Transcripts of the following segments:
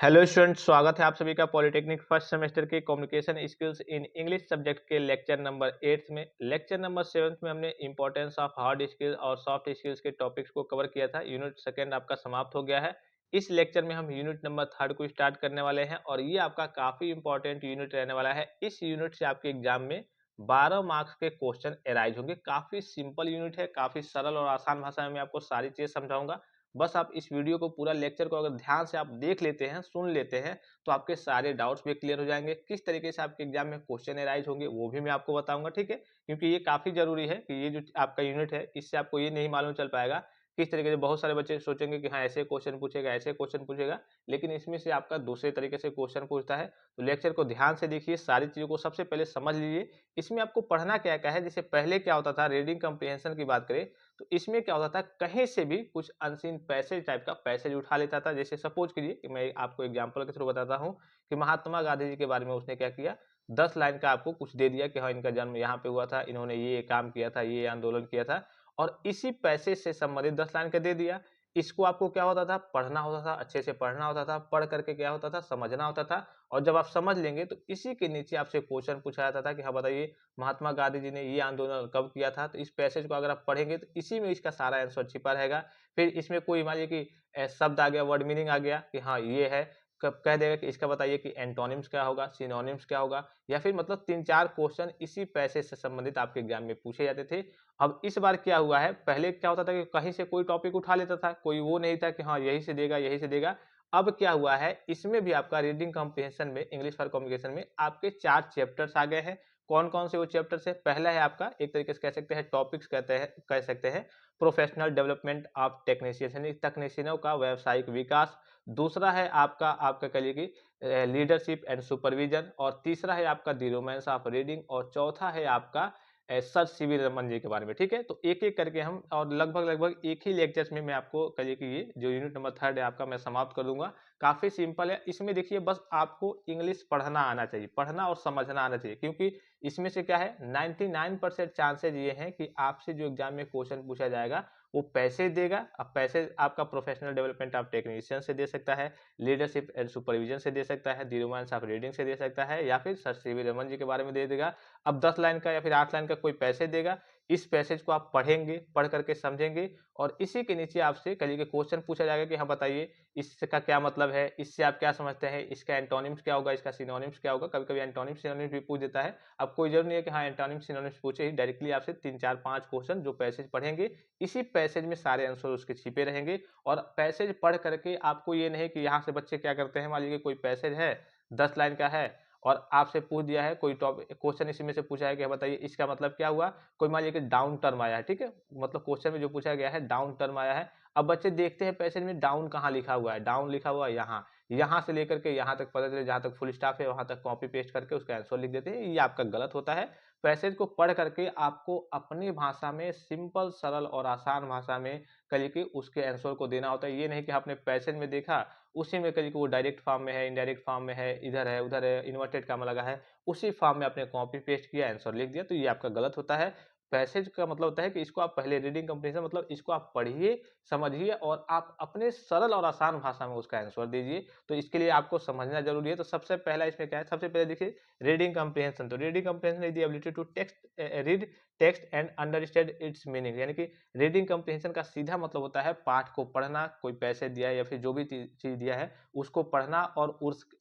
Hello student, स्वागत है आप सभी का पॉलिटेक्निक फर्स्ट सेमेस्टर के communication skills in English subject के लेक्चर नंबर 8 में। लेक्चर नंबर 7 में हमने इंपॉर्टेंस ऑफ हार्ड स्किल्स और सॉफ्ट स्किल्स के टॉपिक्स को कवर किया था। यूनिट सेकंड आपका समाप्त हो गया है। इस लेक्चर में हम यूनिट नंबर थर्ड को स्टार्ट करने वाले हैं और ये आपका काफी इंपॉर्टेंट यूनिट रहने वाला है। इस यूनिट से आपके एग्जाम में 12 मार्क्स के क्वेश्चन एराइज होंगे। काफी सिंपल यूनिट है, काफी सरल और आसान भाषा में मैं आपको सारी चीज समझाऊंगा। बस आप इस वीडियो को पूरा लेक्चर को अगर ध्यान से आप देख लेते हैं, सुन लेते हैं, तो आपके सारे डाउट्स भी क्लियर हो जाएंगे। किस तरीके से आपके एग्जाम में क्वेश्चन एराइज होंगे वो भी मैं आपको बताऊंगा, ठीक है। क्योंकि ये काफी जरूरी है कि ये जो आपका यूनिट है इससे आपको ये नहीं मालूम चल पाएगा किस तरीके से। बहुत सारे बच्चे सोचेंगे कि हाँ ऐसे क्वेश्चन पूछेगा, ऐसे क्वेश्चन पूछेगा, लेकिन इसमें से आपका दूसरे तरीके से क्वेश्चन पूछता है। तो लेक्चर को ध्यान से देखिए, सारी चीजों को सबसे पहले समझ लीजिए। इसमें आपको पढ़ना क्या क्या है। जैसे पहले क्या होता था, रीडिंग कम्प्रीहेंशन की बात करें तो इसमें क्या होता था, कहीं से भी कुछ अनसीन पैसेज टाइप का पैसेज उठा लेता था। जैसे सपोज कीजिए कि मैं आपको एग्जांपल के थ्रू बताता हूँ कि महात्मा गांधी जी के बारे में उसने क्या किया, 10 लाइन का आपको कुछ दे दिया कि हाँ इनका जन्म यहाँ पे हुआ था, इन्होंने ये काम किया था, ये आंदोलन किया था, और इसी पैसेज से संबंधित 10 लाइन का दे दिया। इसको आपको क्या होता था, पढ़ना होता था, अच्छे से पढ़ना होता था, पढ़ करके क्या होता था, समझना होता था। और जब आप समझ लेंगे तो इसी के नीचे आपसे क्वेश्चन पूछा जाता था कि हाँ बताइए महात्मा गांधी जी ने ये आंदोलन कब किया था। तो इस पैसेज को अगर आप पढ़ेंगे तो इसी में इसका सारा आंसर छिपा रहेगा। फिर इसमें कोई मान लीजिए कि शब्द आ गया, वर्ड मीनिंग आ गया कि हाँ ये है, कब कह देगा कि इसका बताइए कि एंटोनिम्स क्या होगा, सिनोनिम्स क्या होगा, या फिर मतलब 3-4 क्वेश्चन इसी पैसेज से संबंधित आपके एग्जाम में पूछे जाते थे। अब इस बार क्या हुआ है, पहले क्या होता था कि कहीं से कोई टॉपिक उठा लेता था, कोई वो नहीं था कि हाँ यही से देगा, यही से देगा। अब क्या हुआ है, इसमें भी आपका रीडिंग कॉम्प्रिहेंशन में, इंग्लिश फॉर कम्युनिकेशन में आपके 4 चैप्टर्स आ गए हैं। कौन कौन से वो चैप्टर्स है, पहला है आपका एक तरीके से कह सकते हैं टॉपिक्स, कहते हैं कह सकते हैं प्रोफेशनल डेवलपमेंट ऑफ टेक्नीशियन, यानी तकनीशियनों का व्यावसायिक विकास। दूसरा है आपका आपका कहिए कि लीडरशिप एंड सुपरविजन। और तीसरा है आपका द रोमांस ऑफ रीडिंग। और चौथा है आपका सर सीवी रमन जी के बारे में, ठीक है। तो एक एक करके हम, और लगभग लगभग एक ही लेक्चर्स में मैं आपको कहिए कि ये जो यूनिट नंबर थर्ड है आपका मैं समाप्त कर दूंगा। काफी सिंपल है। इसमें देखिए बस आपको इंग्लिश पढ़ना आना चाहिए, पढ़ना और समझना आना चाहिए, क्योंकि इसमें से क्या है 99% चांसेज ये हैं कि आपसे जो एग्जाम में क्वेश्चन पूछा जाएगा वो पैसे देगा। अब पैसे आपका प्रोफेशनल डेवलपमेंट ऑफ टेक्नीशियन से दे सकता है, लीडरशिप एंड सुपरविजन से दे सकता है, द रोमांस ऑफ रीडिंग से दे सकता है, या फिर सर सीवी रमन जी के बारे में दे देगा। अब 10 लाइन का या फिर 8 लाइन का कोई पैसेज देगा। इस पैसेज को आप पढ़ेंगे, पढ़ करके समझेंगे, और इसी के नीचे आपसे कहिए कि क्वेश्चन पूछा जाएगा कि हाँ बताइए इसका क्या मतलब है, इससे आप क्या समझते हैं, इसका एंटोनिम्स क्या होगा, इसका सिनोनिम्स क्या होगा। कभी कभी एंटोनिम्स सिनोनिम्स भी पूछ देता है। अब कोई जरूर नहीं है कि हाँ एंटोनिम्स सिनोनिम्स पूछे ही, डायरेक्टली आपसे 3-4-5 क्वेश्चन जो पैसेज पढ़ेंगे, इसी पैसेज में सारे आंसर उसके छिपे रहेंगे। और पैसेज पढ़ करके आपको ये नहीं कि यहाँ से बच्चे क्या करते हैं, मान लीजिए कोई पैसेज है 10 लाइन का है और आपसे पूछ दिया है कोई टॉपिक, क्वेश्चन इसी में से पूछा है कि बताइए इसका मतलब क्या हुआ। कोई मान लीजिए कि डाउन टर्म आया है, ठीक है, मतलब क्वेश्चन में जो पूछा गया है डाउन टर्म आया है। अब बच्चे देखते हैं पैसेज में डाउन कहाँ लिखा हुआ है, डाउन लिखा हुआ है यहाँ, यहाँ से लेकर के यहाँ तक पता चले जहाँ तक फुल स्टॉप है वहां तक कॉपी पेस्ट करके उसका आंसर लिख देते हैं। ये आपका गलत होता है। पैसेज को पढ़ करके आपको अपनी भाषा में, सिंपल सरल और आसान भाषा में कहिए कि उसके आंसर को देना होता है। ये नहीं कि आपने पैसेज में देखा, उसी में कहिए कि वो डायरेक्ट फॉर्म में है, इनडायरेक्ट फॉर्म में है, इधर है उधर है, इन्वर्टेड कॉमा लगा है, उसी फॉर्म में आपने कॉपी पेस्ट किया, आंसर लिख दिया, तो ये आपका गलत होता है। पैसेज का मतलब होता है कि इसको आप पहले, रीडिंग कम्प्रीहेंशन मतलब इसको आप पढ़िए, समझिए और आप अपने सरल और आसान भाषा में उसका आंसर दीजिए। तो इसके लिए आपको समझना जरूरी है। तो सबसे पहला इसमें क्या है, सबसे पहले देखिए रीडिंग कम्प्रीहेंशन। तो reading comprehension is the ability to read text and understand its meaning, यानी कि रीडिंग कम्प्रीहेंशन का सीधा मतलब होता है पाठ को पढ़ना, कोई पैसे दिया है या फिर जो भी चीज दिया है उसको पढ़ना और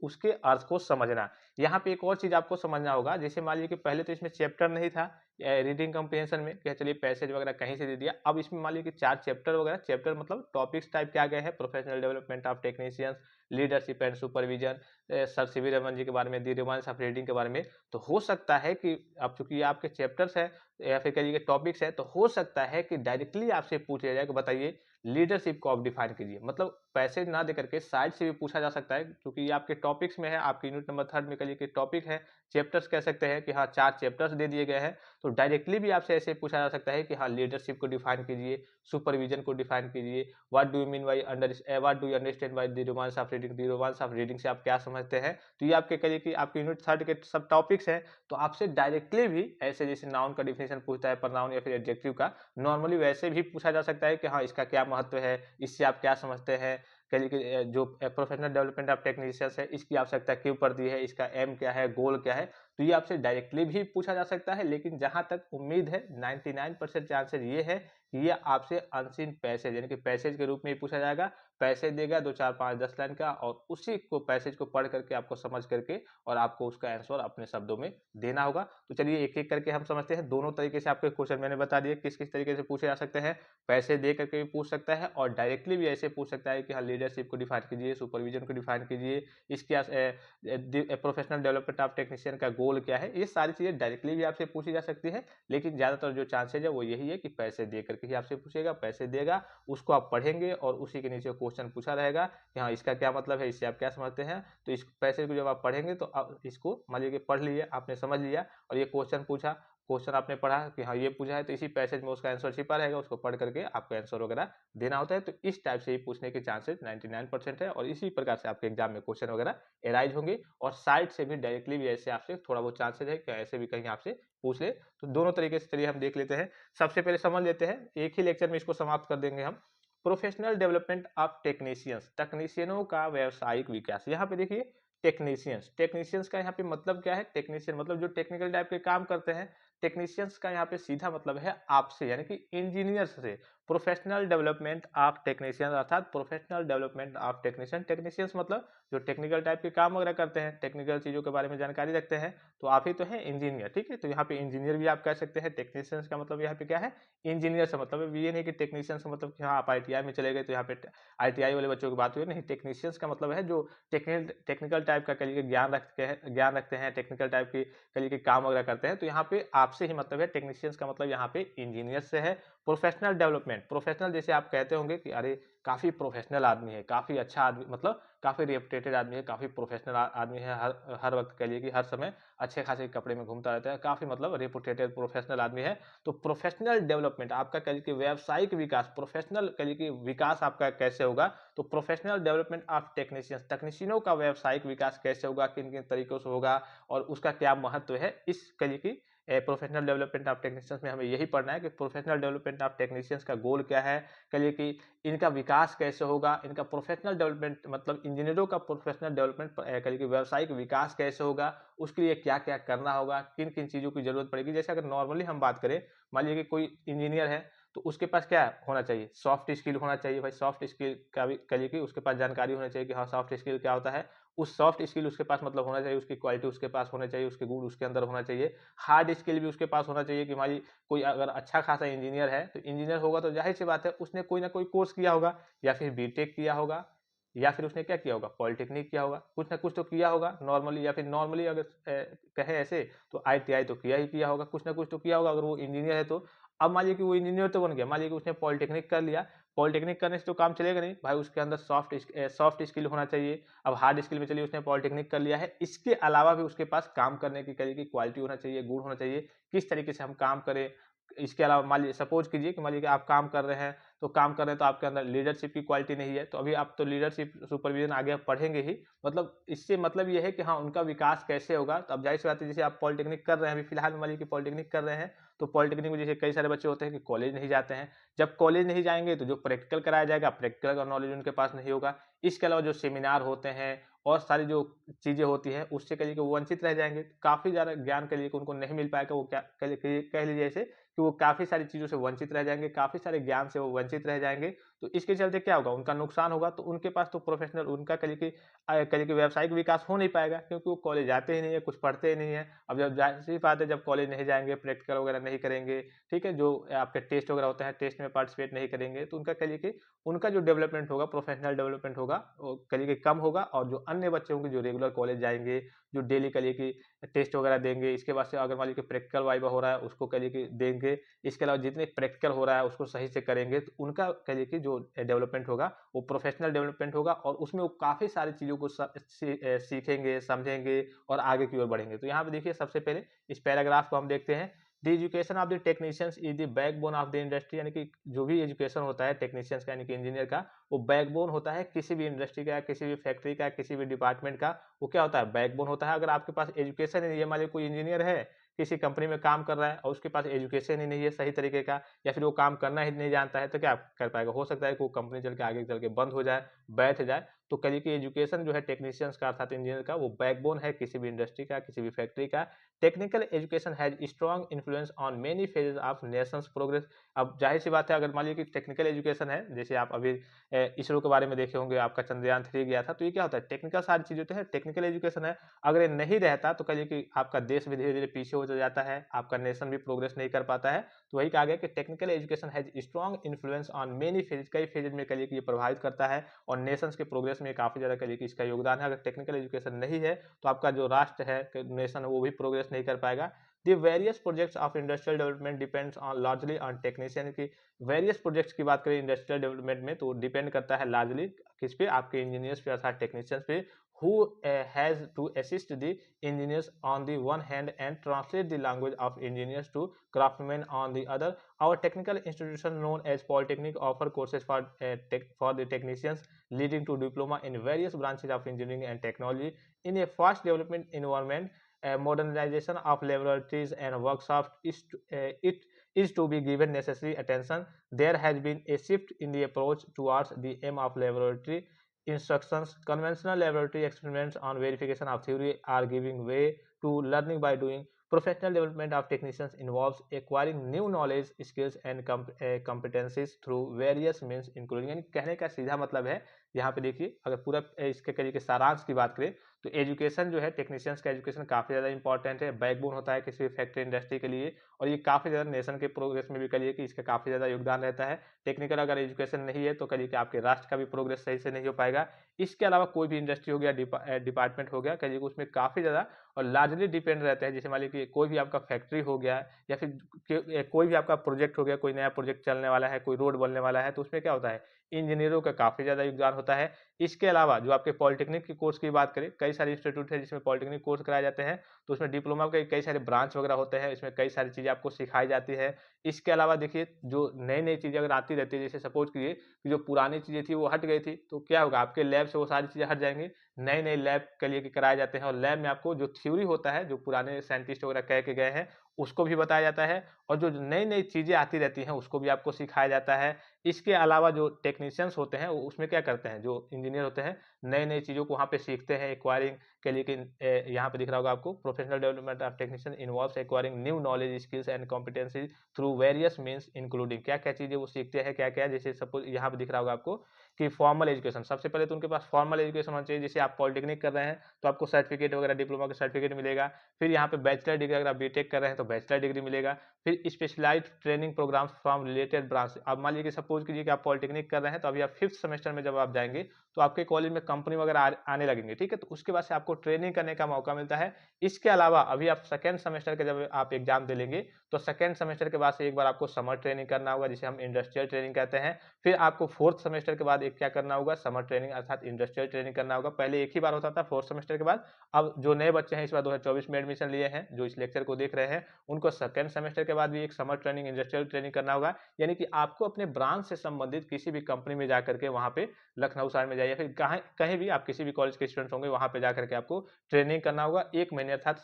उसके अर्थ को समझना। यहाँ पे एक और चीज आपको समझना होगा, जैसे मान लीजिए कि पहले तो इसमें चैप्टर नहीं था रीडिंग कम्प्रीहेंशन में, क्या चलिए पैसेज वगैरह कहीं से दे दिया। अब इसमें मान लीजिए कि 4 चैप्टर वगैरह, चैप्टर मतलब टॉपिक्स टाइप के आ गए हैं, professional development of technicians, leadership and supervision, Sir CV Raman ji के बारे में, द रोमांस ऑफ रीडिंग के बारे में। तो हो सकता है कि अब चूंकि ये आपके चैप्टर्स हैं या फिर कहिए टॉपिक्स है, तो हो सकता है कि डायरेक्टली आपसे पूछ लिया जाए कि बताइए लीडरशिप को आप डिफाइन कीजिए। मतलब पैसेज ना दे करके साइड से भी पूछा जा सकता है, क्योंकि ये आपके टॉपिक्स में है, आपके यूनिट नंबर थर्ड में कहिए कि टॉपिक है, चैप्टर्स कह सकते हैं कि हाँ 4 चैप्टर्स दे दिए गए हैं। तो डायरेक्टली भी आपसे ऐसे पूछा जा सकता है कि हाँ लीडरशिप को डिफाइन कीजिए, सुपरविजन को डिफाइन कीजिए, what do you mean by what do you understand by the romance of reading, the romance of reading से आप क्या समझते हैं। तो ये आपके कहिए कि आपके यूनिट थर्ड के सब टॉपिक्स हैं। तो आपसे डायरेक्टली भी ऐसे, जैसे नाउन का डिफिनेशन पूछता है, प्रोनाउन या फिर एडजेक्टिव का, नॉर्मली वैसे भी पूछा जा सकता है कि हाँ इसका क्या महत्व है, इससे आप क्या समझते हैं, कहिए कि जो प्रोफेशनल डेवलपमेंट ऑफ टेक्नीशियंस है, इसकी आवश्यकता क्यों पड़ती है, इसका एम क्या है, गोल क्या है, तो ये आपसे डायरेक्टली भी पूछा जा सकता है। लेकिन जहां तक उम्मीद है 99% चांसेस ये है कि ये आपसे अनसीन पैसेज यानी कि पैसेज के रूप में ही पूछा जाएगा। पैसे देगा 2 4 5 10 लाइन का और उसी को पैसेज को पढ़ करके आपको समझ करके और आपको उसका आंसर अपने शब्दों में देना होगा। तो चलिए एक-एक करके हम समझते हैं। दोनों तरीके से आपके क्वेश्चन मैंने बता दिए किस-किस तरीके से पूछे जा सकते हैं। पैसे दे करके भी पूछ सकता है और डायरेक्टली भी ऐसे पूछ सकता है कि हाँ, लीडरशिप को डिफाइन कीजिए, सुपरविजन को डिफाइन कीजिए, इसके प्रोफेशनल डेवलपमेंट ऑफ टेक्नीशियन का गोल क्या है। ये सारी चीजें डायरेक्टली भी आपसे पूछी जा सकती है, लेकिन ज्यादातर जो चांसेज है वो यही है कि पैसे दे करके ही आपसे पूछेगा। पैसे देगा, उसको आप पढ़ेंगे और उसी के नीचे क्वेश्चन पूछा रहेगा कि हाँ, इसका क्या मतलब है, इससे आप क्या समझते हैं। तो इस पैसे को जब आप पढ़ेंगे तो आप इसको मान लीजिए कि पढ़ लिए, आपने समझ लिया और ये क्वेश्चन पूछा, क्वेश्चन आपने पढ़ा कि हाँ ये पूछा है, तो इसी पैसेज में उसका आंसर छिपा रहेगा, उसको पढ़ करके आपको आंसर वगैरह देना होता है। तो इस टाइप से ही पूछने के चांसेस 99% है और इसी प्रकार से आपके एग्जाम में क्वेश्चन वगैरह एराइज होंगे और साइड से भी डायरेक्टली भी ऐसे आपसे थोड़ा बहुत चांसेस है कि ऐसे भी कहीं आपसे पूछ ले। तो दोनों तरीके से चलिए हम देख लेते हैं। सबसे पहले समझ लेते हैं, एक ही लेक्चर में इसको समाप्त कर देंगे हम। प्रोफेशनल डेवलपमेंट ऑफ टेक्नीशियंस, तकनीशियनों का व्यावसायिक विकास। यहाँ पे देखिए टेक्नीशियंस, टेक्नीशियंस का यहाँ पे मतलब क्या है, टेक्नीशियन मतलब जो टेक्निकल टाइप के काम करते हैं। टेक्नीशियंस का यहाँ पे सीधा मतलब है आपसे यानी कि इंजीनियर्स से। प्रोफेशनल डेवलपमेंट ऑफ टेक्नीशियन अर्थात professional development of technician, technicians मतलब जो टेक्निकल टाइप के काम वगैरह करते हैं, टेक्निकल चीजों के बारे में जानकारी रखते हैं, तो आप ही तो हैं इंजीनियर। ठीक है, तो यहाँ पे इंजीनियर भी आप कह सकते हैं। टेक्नीशियंस का मतलब यहाँ पे क्या है, इंजीनियर से मतलब ये नहीं कि टेक्नीशियंस का मतलब कि हाँ आप आईटीआई में चले गए तो यहाँ पे आईटीआई वाले बच्चों की बात हुई, नहीं। टेक्नीशियंस का मतलब है जो टेक्निकल टाइप का कहिए ज्ञान रखते हैं, टेक्निकल टाइप की कहिए कि काम वगैरह करते हैं। तो यहाँ पे आपसे ही मतलब है, टेक्नीशियंस का मतलब यहाँ पे इंजीनियर से है। प्रोफेशनल डेवलपमेंट, प्रोफेशनल जैसे आप कहते होंगे कि अरे काफी प्रोफेशनल आदमी है, काफी अच्छा आदमी, मतलब काफी रेपुटेटेड आदमी है, काफी प्रोफेशनल आदमी है, हर हर वक्त कह लिए कि हर समय अच्छे खासे कपड़े में घूमता रहता है, काफी मतलब रेपुटेटेड प्रोफेशनल आदमी है। तो प्रोफेशनल डेवलपमेंट आपका कह लीजिए व्यावसायिक विकास, प्रोफेशनल कह लीजिए विकास आपका कैसे होगा, तो प्रोफेशनल डेवलपमेंट ऑफ टेक्नीशियंस, तकनीशियनों का व्यावसायिक विकास कैसे होगा, किन किन तरीकों से होगा और उसका क्या महत्व है, इस कह लीजिए कि प्रोफेशनल डेवलपमेंट ऑफ टेक्नीशियंस में हमें यही पढ़ना है कि प्रोफेशनल डेवलपमेंट ऑफ टेक्नीशियंस का गोल क्या है, कहिए कि इनका विकास कैसे होगा, इनका प्रोफेशनल डेवलपमेंट मतलब इंजीनियरों का प्रोफेशनल डेवलपमेंट कहिए कि व्यावसायिक विकास कैसे होगा, उसके लिए क्या क्या करना होगा, किन किन चीजों की जरूरत पड़ेगी। जैसे अगर नॉर्मली हम बात करें, मान लीजिए कि कोई इंजीनियर है तो उसके पास क्या होना चाहिए, सॉफ्ट स्किल होना चाहिए। भाई सॉफ्ट स्किल का भी कहिए कि उसके पास जानकारी होनी चाहिए कि हाँ सॉफ्ट स्किल क्या होता है। उस सॉफ्ट स्किल उसके पास मतलब होना चाहिए, उसकी क्वालिटी उसके पास होना चाहिए, उसके गुण उसके अंदर होना चाहिए। हार्ड स्किल भी उसके पास होना चाहिए कि हमारी कोई अगर अच्छा खासा इंजीनियर है तो इंजीनियर होगा तो जाहिर सी बात है उसने कोई ना कोई कोर्स किया होगा, या फिर बीटेक किया होगा, या फिर उसने क्या किया होगा, पॉलिटेक्निक किया होगा, कुछ ना कुछ तो किया होगा नॉर्मली। या फिर नॉर्मली अगर कहे ऐसे तो आईटीआई तो किया होगा, कुछ ना कुछ तो किया होगा अगर वो इंजीनियर है तो। अब मान लीजिए कि वो इंजीनियर तो बन गया, मान लीजिए कि उसने पॉलिटेक्निक कर लिया, पॉलिटेक्निक करने से तो काम चलेगा नहीं भाई, उसके अंदर सॉफ्ट स्किल होना चाहिए। अब हार्ड स्किल में चलिए उसने पॉलिटेक्निक कर लिया है, इसके अलावा भी उसके पास काम करने की करिए की क्वालिटी होना चाहिए, गुण होना चाहिए, किस तरीके से हम काम करें। इसके अलावा मान लीजिए सपोज कीजिए कि मान लीजिए कि आप काम कर रहे हैं, तो काम कर रहे हैं तो आपके अंदर लीडरशिप की क्वालिटी नहीं है, तो अभी आप तो लीडरशिप सुपरविजन आगे आप पढ़ेंगे ही। मतलब इससे मतलब ये है कि हाँ उनका विकास कैसे होगा। तो अब जाहिर सी बात है, जैसे आप पॉलिटेक्निक कर रहे हैं, अभी फिलहाल मान लीजिए कि पॉलिटेक्निक कर रहे हैं, तो पॉलिटेक्निक में जैसे कई सारे बच्चे होते हैं कि कॉलेज नहीं जाते हैं। जब कॉलेज नहीं जाएंगे तो जो प्रैक्टिकल कराया जाएगा, प्रैक्टिकल का नॉलेज उनके पास नहीं होगा। इसके अलावा जो सेमिनार होते हैं और सारी जो चीजें होती है उससे कह लीजिए कि वो वंचित रह जाएंगे, काफी ज्यादा ज्ञान कह लीजिए कि उनको नहीं मिल पाएगा। वो क्या कह लीजिए ऐसे कि वो काफी सारी चीजों से वंचित रह जाएंगे, काफी सारे ज्ञान से वो वंचित रह जाएंगे। तो इसके चलते क्या होगा, उनका नुकसान होगा। तो उनके पास तो प्रोफेशनल उनका कह लीजिए व्यावसायिक विकास हो नहीं पाएगा, क्योंकि वो कॉलेज जाते ही नहीं है, कुछ पढ़ते ही नहीं है। अब जब जाहिर सी बात है, जब कॉलेज नहीं जाएंगे, प्रैक्टिकल वगैरह नहीं करेंगे, ठीक है, जो आपके टेस्ट वगैरह होते हैं टेस्ट में पार्टिसिपेट नहीं करेंगे, तो उनका कह लीजिए कि उनका जो डेवलपमेंट होगा, प्रोफेशनल डेवलपमेंट होगा, वो कह लीजिए कि कम होगा। और जो अन्य बच्चे होंगे जो रेगुलर कॉलेज जाएंगे, जो डेली कह लीजिए कि टेस्ट वगैरह देंगे, इसके बाद से अगर मान लीजिए कि प्रैक्टिकल वाइवा हो रहा है उसको कह लीजिए कि देंगे, इसके अलावा जितने प्रैक्टिकल हो रहा है उसको सही से करेंगे, तो उनका कह लीजिए कि जो डेवलपमेंट होगा वो प्रोफेशनल डेवलपमेंट होगा। और उसमें वो काफी सारी चीजों को सीखेंगे, समझेंगे और आगे की ओर बढ़ेंगे। तो यहाँ पे देखिए सबसे पहले इस पैराग्राफ को हम देखते हैं। The education of the technicians is the backbone of the industry, यानी कि जो भी एजुकेशन होता है टेक्नीशियंस का यानी कि इंजीनियर का, वो बैकबोन होता है किसी भी इंडस्ट्री का, किसी भी फैक्ट्री का, किसी भी डिपार्टमेंट का। वो क्या होता है, बैकबोन होता है। अगर आपके पास एजुकेशन है, ये मान लीजिए कोई इंजीनियर है किसी कंपनी में काम कर रहा है और उसके पास एजुकेशन ही नहीं है सही तरीके का, या फिर वो काम करना ही नहीं जानता है, तो क्या कर पाएगा? हो सकता है कि वो कंपनी चल के आगे चल के बंद हो जाए, बैठ जाए। तो कहिए कि एजुकेशन जो है टेक्नीशियंस का अर्थात इंजीनियर का वो बैकबोन है किसी भी इंडस्ट्री का, किसी भी फैक्ट्री का। Technical education has strong influence on many phases of Nations progress. अब जाहिर-सी बात है, अगर मान लीजिए कि टेक्निकल एजुकेशन है, जैसे आप अभी इसरो के बारे में देखे होंगे, आपका चंद्रयान 3 गया था, तो ये क्या होता है? टेक्निकल सारी चीज़ें होती है, टेक्निकल एजुकेशन है। अगर ये नहीं रहता तो कहिए कि आपका देश भी धीरे-धीरे पीछे होता जाता है, आपका नेशन भी प्रोग्रेस नहीं कर पाता है। तो वही कहा गया कि technical education has strong influence on many phases, कई फेजेस में कहिए कि ये प्रभावित करता है और नेशंस के प्रोग्रेस में काफ़ी ज़्यादा कहिए कि इसका योगदान है। अगर टेक्निकल एजुकेशन नहीं है, तो आपका जो राष्ट्र है, नेशन है, वो भी प्रोग्रेस नहीं कर पाएगा। The various projects of industrial development depends on largely on technician की वेरियस प्रोजेक्ट्स की बात करें इंडस्ट्रियल डेवलपमेंट में, तो डिपेंड करता है लार्जली किस पे? आपके इंजीनियर्स पे अर्थात टेक्नीशियंस पे, who has to assist the engineers on the one hand and translate the language of engineers to craftsmen on the other. Our technical institution known as Polytechnic offer courses for the technicians leading to diploma in various branches of engineering and technology in a fast development environment. Modernization of laboratories and workshops it is to be given necessary attention. There has been a shift in the approach towards the aim of laboratory instructions. Conventional laboratory experiments on verification of theory are giving way to learning by doing. Professional development of technicians involves acquiring new knowledge, skills and competencies through various means including, यानी कहने का सीधा मतलब है, यहाँ पे देखिए अगर पूरा इसके करिए कि सारांश की बात करें, तो एजुकेशन जो है टेक्नीशियंस का एजुकेशन काफ़ी ज़्यादा इंपॉर्टेंट है, बैकबोन होता है किसी भी फैक्ट्री इंडस्ट्री के लिए, और ये काफ़ी ज़्यादा नेशन के प्रोग्रेस में भी करिए कि इसका काफ़ी ज़्यादा योगदान रहता है। टेक्निकल अगर एजुकेशन नहीं है तो करिए कि आपके राष्ट्र का भी प्रोग्रेस सही से नहीं हो पाएगा। इसके अलावा कोई भी इंडस्ट्री हो गया, डिपार्टमेंट हो गया, करिए कि उसमें काफ़ी ज़्यादा और लार्जली डिपेंड रहते हैं। जैसे मान लीजिए कि कोई भी आपका फैक्ट्री हो गया या फिर कोई भी आपका प्रोजेक्ट हो गया, कोई नया प्रोजेक्ट चलने वाला है, कोई रोड बनने वाला है, तो उसमें क्या होता है? इंजीनियरों का काफ़ी ज़्यादा योगदान होता है। इसके अलावा जो आपके पॉलिटेक्निक के कोर्स की बात करें, कई सारे इंस्टीट्यूट है जिसमें पॉलिटेक्निक कोर्स कराए जाते हैं, तो उसमें डिप्लोमा के कई सारे ब्रांच वगैरह होते हैं, इसमें कई सारी चीज़ें आपको सिखाई जाती है। इसके अलावा देखिए जो नई-नई चीज़ें अगर आती रहती है, जैसे सपोज़ कीजिए कि जो पुरानी चीज़ें थी वो हट गई थी, तो क्या होगा? आपके लैब से वो सारी चीज़ें हट जाएँगी, नए-नए लैब के लिए कराए जाते हैं और लैब में आपको जो थ्योरी होता है, जो पुराने साइंटिस्ट वगैरह कह के गए हैं, उसको भी बताया जाता है और जो नई-नई चीज़ें आती रहती हैं, उसको भी आपको सिखाया जाता है। इसके अलावा जो टेक्नीशियंस होते हैं, वो उसमें क्या करते हैं, जो इंजीनियर होते हैं, नई-नई चीज़ों को वहाँ पे सीखते हैं, एक्वायरिंग के लिए कि यहाँ पे दिख रहा होगा आपको, professional development of technician involves acquiring new knowledge, skills and competencies through various means including, क्या-क्या चीज़ें वो सीखते हैं, क्या-क्या, जैसे सपोज़ यहाँ पे दिख रहा होगा आपको कि फॉर्मल एजुकेशन, सबसे पहले तो उनके पास फॉर्मल एजुकेशन होना चाहिए। जैसे आप पॉलिटेक्निक कर रहे हैं, तो आपको सर्टिफिकेट वगैरह डिप्लोमा का सर्टिफिकेट मिलेगा। फिर यहाँ पे बैचलर डिग्री, अगर आप बीटेक कर रहे हैं, तो बैचलर डिग्री मिलेगा। फिर specialised training programmes from related branch. अब मान लीजिए कि सपोज़ कीजिए कि आप पॉलिटेक्निक कर रहे हैं, तो अभी आप 5th सेमेस्टर में जब आप जाएँगे, तो आपके कॉलेज में कंपनी वगैरह आने लगेंगे, ठीक है? तो उसके बाद से आपको ट्रेनिंग करने का मौका मिलता है। इसके अलावा अभी आप 2nd सेमेस्टर के जब आप एग्ज़ाम दे लेंगे, तो 2nd सेमेस्टर के बाद से एक बार आपको समर ट्रेनिंग करना होगा, जिसे हम इंडस्ट्रियल ट्रेनिंग कहते हैं। फिर आपको 4th सेमेस्टर के बाद एक क्या करना होगा, समर ट्रेनिंग अर्थात इंडस्ट्रियल ट्रेनिंग करना होगा। पहले एक ही बार होता था 4th सेमेस्टर के बाद। अब जो नए बच्चे हैं इस बार 2024 में एडमिशन लिए हैं, जो इस लेक्चर को देख रहे हैं, उनको 2nd सेमेस्टर के बाद भी एक समर ट्रेनिंग, इंडस्ट्रियल ट्रेनिंग करना होगा। यानी कि आपको अपने ब्रांच से संबंधित किसी भी कंपनी में जाकर के वहाँ पे लखनऊ शहर में जाइए, फिर कहीं कहीं भी आप किसी भी कॉलेज के स्टूडेंट्स होंगे, वहाँ पे जाकर के आपको ट्रेनिंग करना होगा। 1 महीने अर्थात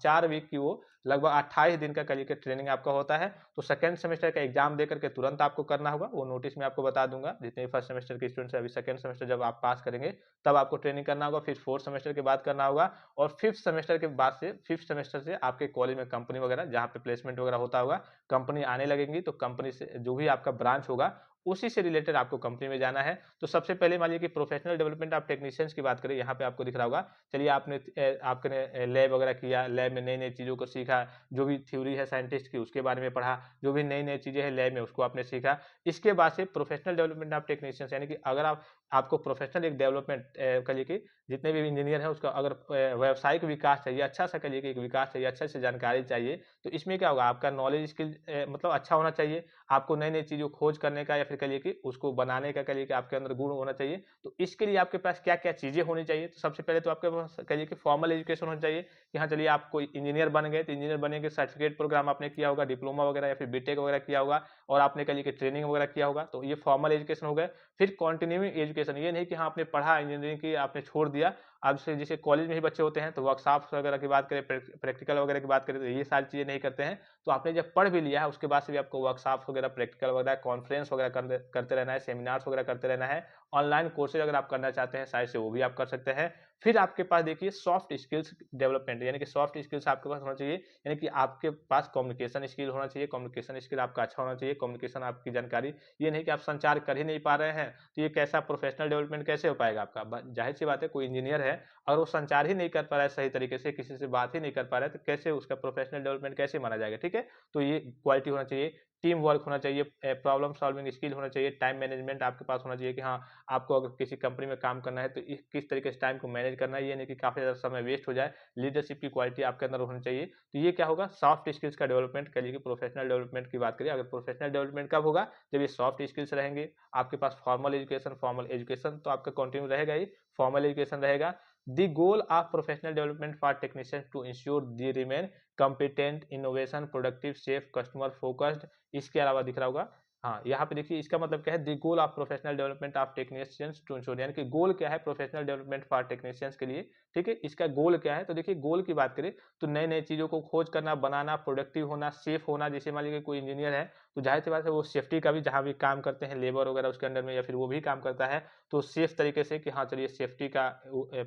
4 वीक की वो लगभग 28 दिन का करिए कि ट्रेनिंग आपका होता है। तो 2nd सेमेस्टर का एग्जाम देकर के तुरंत आपको करना होगा, वो नोटिस में आपको बता दूँगा। जितने भी 1st सेमेस्टर के स्टूडेंट्स हैं, अभी 2nd सेमेस्टर जब आप पास करेंगे, तब आपको ट्रेनिंग करना होगा। फिर 4th सेमेस्टर के बाद करना होगा और 5th सेमेस्टर के बाद से 5th सेमेस्टर से आपके कॉलेज में कंपनी वगैरह जहाँ पे प्लेसमेंट वगैरह होता होगा, कंपनी आने लगेंगी, तो कंपनी से जो भी आपका ब्रांच होगा, उसी से रिलेटेड आपको कंपनी में जाना है। तो सबसे पहले मान लीजिए कि प्रोफेशनल डेवलपमेंट ऑफ टेक्नीशियंस की बात करें, यहाँ पे आपको दिख रहा होगा। चलिए आपने लैब वगैरह किया, लैब में नई-नई चीज़ों को सीखा, जो भी थ्योरी है साइंटिस्ट की उसके बारे में पढ़ा, जो भी नई-नई चीज़ें हैं लैब में उसको आपने सीखा। इसके बाद से प्रोफेशनल डेवलपमेंट ऑफ टेक्नीशियंस, यानी कि अगर आपको प्रोफेशनल एक डेवलपमेंट कहिए कि जितने भी इंजीनियर हैं उसका अगर व्यावसायिक विकास चाहिए, अच्छा-सा कहिए कि एक विकास चाहिए, अच्छे से जानकारी चाहिए, तो इसमें क्या होगा, आपका नॉलेज स्किल मतलब अच्छा होना चाहिए। आपको नई-नई चीज़ों को खोज करने का या फिर कहिए कि उसको बनाने का कहिए कि आपके अंदर गुण होना चाहिए। तो इसके लिए आपके पास क्या-क्या चीज़ें होनी चाहिए? तो सबसे पहले तो आपके पास कहिए कि फॉर्मल एजुकेशन होनी चाहिए कि हाँ, चलिए आप कोई इंजीनियर बन गए, तो इंजीनियर बनने के सर्टिफिकेट प्रोग्राम आपने किया होगा, डिप्लोमा वगैरह या फिर बीटेक वगैरह किया होगा और आपने कहिए कि ट्रेनिंग वगैरह किया होगा, तो ये फॉर्मल एजुकेशन हो गए। फिर कंटिन्यूइंग कम्युनिकेशन, ये नहीं कि हाँ आपने पढ़ा इंजीनियरिंग की, आपने छोड़ दिया। अब से जैसे कॉलेज में ही बच्चे होते हैं तो वर्कशॉप्स वगैरह की बात करें, प्रैक्टिकल वगैरह की बात करें, तो ये सारी चीज़ें नहीं करते हैं। तो आपने जब पढ़ भी लिया है उसके बाद से भी आपको वर्कशॉप्स वगैरह, प्रैक्टिकल वगैरह, कॉन्फ्रेंस वगैरह करते रहना है, सेमिनार्स वगैरह करते रहना है। ऑनलाइन कोर्सेज अगर आप करना चाहते हैं साइट से, वो भी आप कर सकते हैं। फिर आपके पास देखिए सॉफ्ट स्किल्स डेवलपमेंट, यानी कि सॉफ्ट स्किल्स आपके पास होना चाहिए, यानी कि आपके पास कम्युनिकेशन स्किल होना चाहिए, कम्युनिकेशन स्किल आपका अच्छा होना चाहिए, कम्युनिकेशन आपकी जानकारी, ये नहीं कि आप संचार कर ही नहीं पा रहे हैं, तो ये कैसा प्रोफेशनल डेवलपमेंट कैसे हो पाएगा आपका? जाहिर सी बात है, कोई इंजीनियर है और वो संचार ही नहीं कर पा रहा है सही तरीके से, किसी से बात ही नहीं कर पा रहा है, तो कैसे उसका प्रोफेशनल डेवलपमेंट कैसे माना जाएगा? ठीक है, तो ये क्वालिटी होना चाहिए। टीम वर्क होना चाहिए, प्रॉब्लम सॉल्विंग स्किल होना चाहिए, टाइम मैनेजमेंट आपके पास होना चाहिए कि हाँ, आपको अगर किसी कंपनी में काम करना है तो किस तरीके से टाइम को मैनेज करना है, ये नहीं कि काफ़ी ज़्यादा समय वेस्ट हो जाए। लीडरशिप की क्वालिटी आपके अंदर होनी चाहिए। तो ये क्या होगा, सॉफ्ट स्किल्स का डेवलपमेंट। करिए कि प्रोफेशनल डेवलपमेंट की बात करें, अगर प्रोफेशनल डेवलपमेंट कब होगा, जब ये सॉफ्ट स्किल्स रहेंगे, आपके पास फॉर्मल एजुकेशन तो आपका कंटिन्यू रहेगा ही, फॉर्मल एजुकेशन रहेगा। The goal of professional development for technician to ensure they remain competent, innovation, productive, safe, customer focused. इसके अलावा दिख रहा होगा, हाँ, यहाँ पे देखिए इसका मतलब क्या है, the goal of professional development of technicians to ensure, यानी कि गोल क्या है प्रोफेशनल डेवलपमेंट फॉर टेक्नीशियंस के लिए। ठीक है, इसका गोल क्या है, तो देखिए गोल की बात करें तो नए नए चीज़ों को खोज करना, बनाना, प्रोडक्टिव होना, सेफ होना। जैसे मान लीजिए कोई इंजीनियर है तो जाहिर सी बात है वो सेफ्टी का भी, जहाँ भी काम करते हैं लेबर वगैरह उसके अंडर में, या फिर वो भी काम करता है तो सेफ तरीके से कि हाँ चलिए सेफ्टी का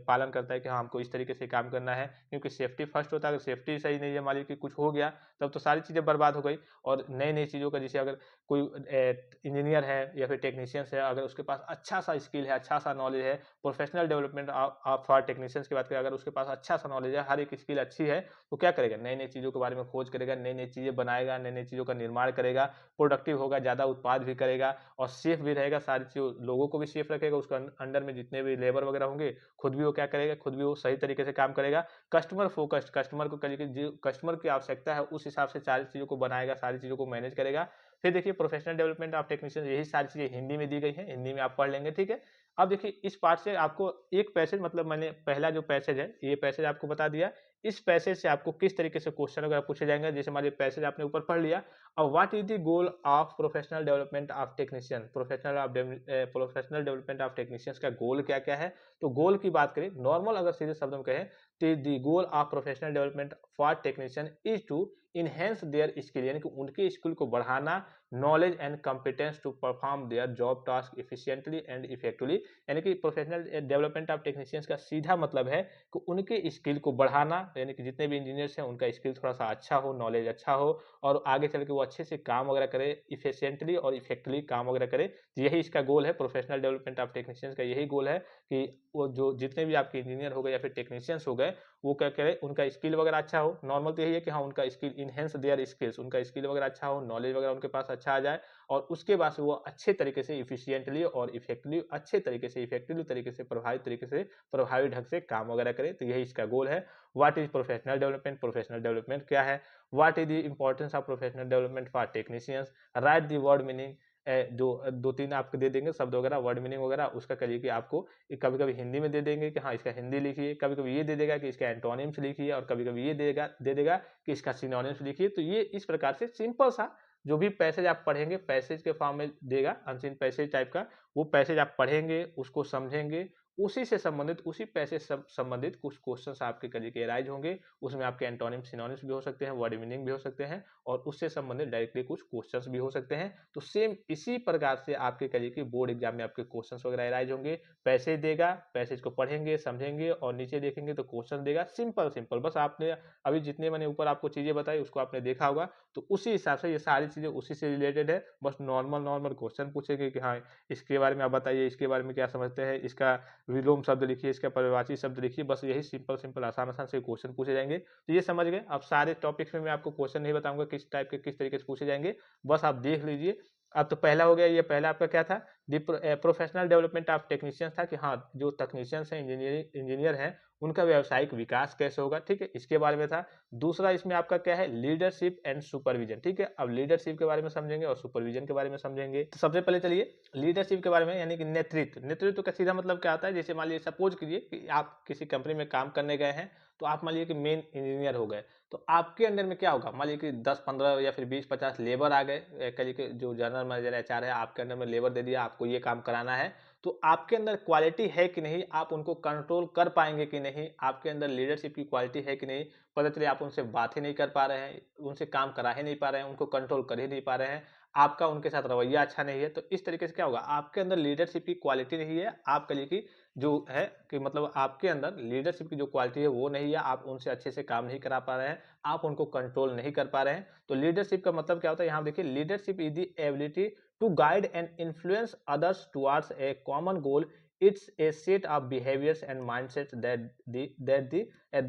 पालन करता है कि हाँ हमको इस तरीके से काम करना है, क्योंकि सेफ्टी फर्स्ट होता है। अगर सेफ्टी सही नहीं है, मान लीजिए कि कुछ हो गया, तब तो सारी चीज़ें बर्बाद हो गई। और नई नई चीज़ों का, जैसे अगर कोई इंजीनियर है या फिर टेक्नीशियंस है, अगर उसके पास अच्छा सा स्किल है, अच्छा सा नॉलेज है, professional development of for technicians की बात करें, अगर उसके पास अच्छा सा नॉलेज है, हर एक स्किल अच्छी है, तो क्या करेगा, नई नई चीज़ों के बारे में खोज करेगा, नई नई चीज़ें बनाएगा, नई नई चीज़ों का निर्माण करेगा, प्रोडक्टिव होगा, ज़्यादा उत्पाद भी करेगा और सेफ भी रहेगा। सारी चीज़, लोगों को भी सेफ रखेगा, उसके अंडर में जितने भी लेबर वगैरह होंगे, खुद भी वो क्या करेगा, खुद भी वो सही तरीके से काम करेगा। कस्टमर फोकस्ड, कस्टमर को करिए कि जो कस्टमर की आवश्यकता है उस हिसाब से सारी चीज़ों को बनाएगा, सारी चीज़ों को मैनेज करेगा। फिर देखिए प्रोफेशनल डेवलपमेंट ऑफ टेक्नीशियन, यही सारी चीज़ें हिंदी में दी गई हैं, हिंदी में आप पढ़ लेंगे। ठीक है, अब देखिए इस पार्ट से आपको एक पैसेज, मतलब मैंने पहला जो पैसेज है, ये पैसेज आपको बता दिया। इस पैसेज से आपको किस तरीके से क्वेश्चन वगैरह पूछे जाएंगे, जैसे मान लीजिए पैसेज आपने ऊपर पढ़ लिया। अब what is the goal of professional development of technician, professional development of technicians का गोल क्या क्या है? तो गोल की बात करें, नॉर्मल अगर सीधे शब्दों में कहें तो the goal of professional development for technician is to enhance their skill, यानी कि उनके स्किल को बढ़ाना, knowledge and competence to perform their job task efficiently and effectively. यानी कि प्रोफेशनल डेवलपमेंट ऑफ टेक्नीशियंस का सीधा मतलब है कि उनके स्किल को बढ़ाना, यानी कि जितने भी इंजीनियर्स हैं उनका स्किल थोड़ा सा अच्छा हो, नॉलेज अच्छा हो, और आगे चल के वो अच्छे से काम वगैरह करे, इफिशिएंटली और इफेक्टिवली काम वगैरह करे। तो यही इसका गोल है, प्रोफेशनल डेवलपमेंट ऑफ टेक्नीशियंस का यही गोल है कि वो जो जितने भी आपके इंजीनियर हो गए या फिर टेक्नीशियंस हो गए, वो क्या करे, उनका स्किल वगैरह अच्छा हो। नॉर्मल तो यही है कि हाँ उनका स्किल इनहेंस देयर स्किल्स, उनका स्किल वगैरह अच्छा हो, नॉलेज वगैरह उनके पास अच्छा आ जाए, और उसके बाद से वो अच्छे तरीके से इफिशिएंटली और इफेक्टिवली, अच्छे तरीके से इफेक्टिवली तरीके से, प्रभावी तरीके से, प्रभावी ढंग से काम वगैरह करे। तो यही इसका गोल है। What is professional development, professional development क्या है? What is the importance of professional development for technicians? Right the word meaning, जो 2-3 आपको दे देंगे शब्द वगैरह, वर्ड मीनिंग वगैरह, उसका करिए कि आपको कभी-कभी हिंदी में दे देंगे कि हाँ इसका हिंदी लिखिए, कभी-कभी ये दे देगा कि इसका एंटोनिम्स लिखिए, और कभी-कभी ये दे देगा कि इसका सिनोनिम्स लिखिए। तो ये इस प्रकार से सिंपल सा जो भी पैसेज आप पढ़ेंगे, पैसेज के फॉर्म में देगा, अनसीन पैसेज टाइप का, वो पैसेज आप पढ़ेंगे, उसको समझेंगे, उसी से संबंधित, उसी पैसेज से संबंधित कुछ क्वेश्चंस आपके करिए कि अराइज होंगे। उसमें आपके एंटोनिम्स, सिनोनिम्स भी हो सकते हैं, वर्ड मीनिंग भी हो सकते हैं, और उससे संबंधित डायरेक्टली कुछ क्वेश्चंस भी हो सकते हैं। तो सेम इसी प्रकार से आपके करिए कि बोर्ड एग्जाम में आपके क्वेश्चंस वगैरह अराइज होंगे। पैसेज देगा, पैसेज को पढ़ेंगे, समझेंगे, और नीचे देखेंगे तो क्वेश्चन देगा। सिंपल सिंपल, बस आपने अभी जितने मैंने ऊपर आपको चीजें बताई उसको आपने देखा होगा, तो उसी हिसाब से ये सारी चीजें उसी से रिलेटेड है। बस नॉर्मल नॉर्मल क्वेश्चन पूछेंगे कि हाँ इसके बारे में आप बताइए, इसके बारे में क्या समझते हैं, इसका विलोम शब्द लिखिए, इसका पर्यायवाची शब्द लिखिए। बस यही सिंपल सिंपल आसान आसान से क्वेश्चन पूछे जाएंगे। तो ये समझ गए। अब सारे टॉपिक्स में मैं आपको क्वेश्चन नहीं बताऊंगा किस टाइप के किस तरीके से पूछे जाएंगे, बस आप देख लीजिए। अब तो पहला हो गया, ये पहला आपका क्या था, प्रोफेशनल डेवलपमेंट ऑफ टेक्नीशियंस था कि हाँ जो टेक्नीशियंस हैं, इंजीनियर हैं, उनका व्यावसायिक विकास कैसे होगा। ठीक है, इसके बारे में था। दूसरा इसमें आपका क्या है, लीडरशिप एंड सुपरविजन। ठीक है, अब लीडरशिप के बारे में समझेंगे और सुपरविजन के बारे में समझेंगे। तो सबसे पहले चलिए लीडरशिप के बारे में, यानी कि नेतृत्व। नेतृत्व का सीधा मतलब क्या आता है, जैसे मान लीजिए सपोज कीजिए कि आप किसी कंपनी में काम करने गए हैं, तो आप मान लीजिए कि मेन इंजीनियर हो गए, तो आपके अंडर में क्या होगा, मान लीजिए कि 10-15 या फिर 20-50 लेबर आ गए, कहिए कि जो जनरल मैनेजर एचआर है आपके अंडर में लेबर दे दिया, आपको ये काम कराना है। तो आपके अंदर क्वालिटी है कि नहीं, आप उनको कंट्रोल कर पाएँगे कि नहीं, आपके अंदर लीडरशिप की क्वालिटी है कि नहीं, पता चले आप उनसे बात ही नहीं कर पा रहे हैं, उनसे काम करा ही नहीं पा रहे हैं, उनको कंट्रोल कर ही नहीं पा रहे हैं, आपका उनके साथ रवैया अच्छा नहीं है, तो इस तरीके से क्या होगा, आपके अंदर लीडरशिप की क्वालिटी नहीं है, आपके लिए की जो है कि मतलब आपके अंदर लीडरशिप की जो क्वालिटी है वो नहीं है, आप उनसे अच्छे से काम नहीं करा पा रहे हैं, आप उनको कंट्रोल नहीं कर पा रहे हैं। तो लीडरशिप का मतलब क्या होता है, यहाँ देखिए leadership is the ability to guide and influence others towards a common goal. It's a set of behaviors and mindsets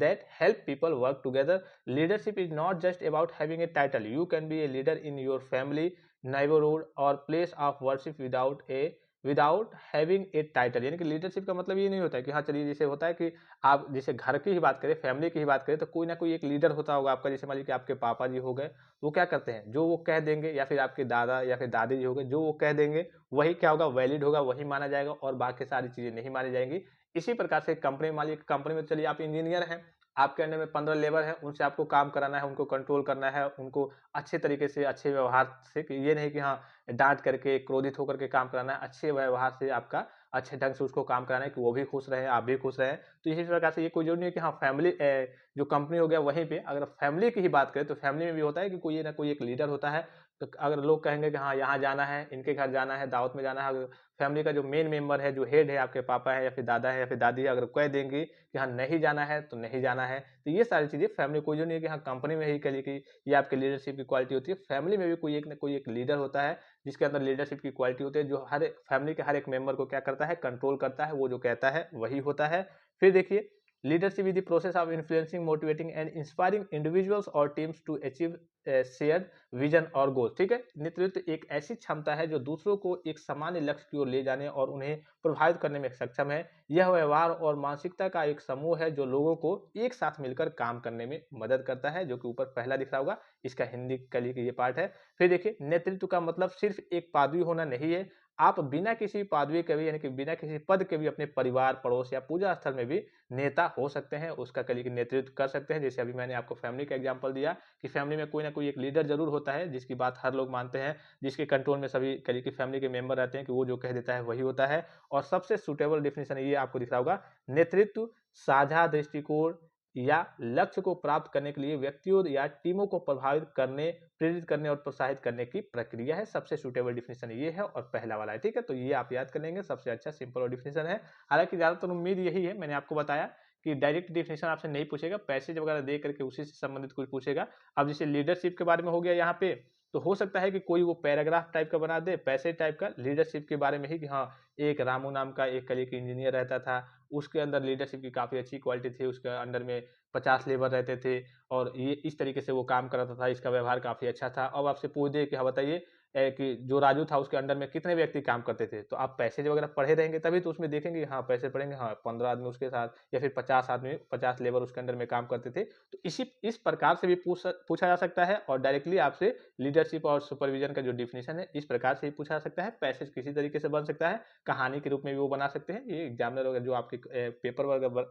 that help people work together. Leadership is not just about having a title. You can be a leader in your family, neighborhood or place of worship without having a title। यानी कि leadership का मतलब ये नहीं होता है कि हाँ चलिए, जैसे होता है कि आप जैसे घर की ही बात करें, फैमिली की ही बात करें, तो कोई ना कोई एक लीडर होता होगा आपका। जैसे मान लीजिए कि आपके पापा जी हो गए, वो क्या करते हैं, जो वो कह देंगे, या फिर आपके दादा या फिर दादी जी हो गए, जो वो कह देंगे वही क्या होगा, वैलिड होगा, वही माना जाएगा और बाकी सारी चीजें नहीं मानी जाएंगी। इसी प्रकार से कंपनी, मान लीजिए कंपनी में चलिए आप इंजीनियर हैं, आपके अंडर में 15 लेबर हैं, उनसे आपको काम कराना है, उनको कंट्रोल करना है, उनको अच्छे तरीके से, अच्छे व्यवहार से, कि ये नहीं कि हाँ डांट करके, क्रोधित होकर के काम कराना है, अच्छे व्यवहार से आपका अच्छे ढंग से उसको काम कराना है कि वो भी खुश रहे, आप भी खुश रहें। तो इसी प्रकार से ये कोई जरूरी नहीं है कि हाँ फैमिली जो कंपनी हो गया वहीं पे, अगर फैमिली की ही बात करें तो फैमिली में भी होता है कि कोई ना कोई एक लीडर होता है। तो अगर लोग कहेंगे कि हाँ यहाँ जाना है, इनके घर जाना है, दावत में जाना है, अगर फैमिली का जो मेन मेंबर है, जो हेड है, आपके पापा है या फिर दादा है या फिर दादी है, अगर कह देंगे कि हाँ नहीं जाना है तो नहीं जाना है। तो ये सारी चीजें फैमिली, कोई जो नहीं है कि हाँ कंपनी में ही कहिए कि ये आपके लीडरशिप की क्वालिटी होती है, फैमिली में भी कोई एक ना कोई एक लीडर होता है जिसके अंदर लीडरशिप की क्वालिटी होती है, जो हर फैमिली के हर एक मेंबर को क्या करता है, कंट्रोल करता है, वो जो कहता है वही होता है। फिर देखिए, leadership is the process of influencing, motivating and inspiring individuals और teams to achieve shared vision और गोल। ठीक है, नेतृत्व एक ऐसी क्षमता है जो दूसरों को एक सामान्य लक्ष्य की ओर ले जाने और उन्हें प्रभावित करने में सक्षम है। यह व्यवहार और मानसिकता का एक समूह है जो लोगों को एक साथ मिलकर काम करने में मदद करता है, जो कि ऊपर पहला दिख रहा होगा, इसका हिंदी कली की ये पार्ट है। फिर देखिए, नेतृत्व का मतलब सिर्फ एक पदवी होना नहीं है, आप बिना किसी पदवी के भी, यानी कि बिना किसी पद के भी अपने परिवार, पड़ोस या पूजा स्थल में भी नेता हो सकते हैं, उसका कली की नेतृत्व कर सकते हैं। जैसे अभी मैंने आपको फैमिली का एग्जांपल दिया कि फैमिली में कोई ना कोई एक लीडर जरूर होता है जिसकी बात हर लोग मानते हैं, जिसके कंट्रोल में सभी कली की फैमिली के मेंबर रहते हैं कि वो जो कह देता है वही होता है। और सबसे सुटेबल डिफिनेशन ये आपको दिख रहा होगा, नेतृत्व साझा दृष्टिकोण या लक्ष्य को प्राप्त करने के लिए व्यक्तियों या टीमों को प्रभावित करने, प्रेरित करने और प्रोत्साहित करने की प्रक्रिया है। सबसे सूटेबल डिफिनेशन ये है और पहला वाला है। ठीक है, तो ये आप याद कर लेंगे, सबसे अच्छा सिंपल और डिफिनेशन है। हालांकि ज्यादातर उम्मीद यही है, मैंने आपको बताया कि डायरेक्ट डिफिनेशन आपसे नहीं पूछेगा, पैसेज वगैरह दे करके उसी से संबंधित कुछ पूछेगा। अब जैसे लीडरशिप के बारे में हो गया यहाँ पे, तो हो सकता है कि कोई वो पैराग्राफ टाइप का बना दे, पैसेज टाइप का, लीडरशिप के बारे में ही कि हाँ एक रामू नाम का एक कलीग इंजीनियर रहता था, उसके अंदर लीडरशिप की काफी अच्छी क्वालिटी थी, उसके अंडर में 50 लेबर रहते थे और ये इस तरीके से वो काम कराता था, इसका व्यवहार काफी अच्छा था। अब आपसे पूछ दे कि हाँ बताइए कि जो राजू था उसके अंडर में कितने व्यक्ति काम करते थे, तो आप पैसेज वगैरह पढ़े रहेंगे तभी तो उसमें देखेंगे, हाँ पैसे पढ़ेंगे, हाँ 15 आदमी उसके साथ या फिर 50 आदमी, 50 लेबर उसके अंडर में काम करते थे। तो इस प्रकार से भी पूछा जा सकता है और डायरेक्टली आपसे लीडरशिप और सुपरविजन का जो डिफिनेशन है इस प्रकार से ही पूछा जा सकता है। पैसेज किसी तरीके से बन सकता है, कहानी के रूप में भी वो बना सकते हैं, ये एग्जामिनर वगैरह जो आपके पेपर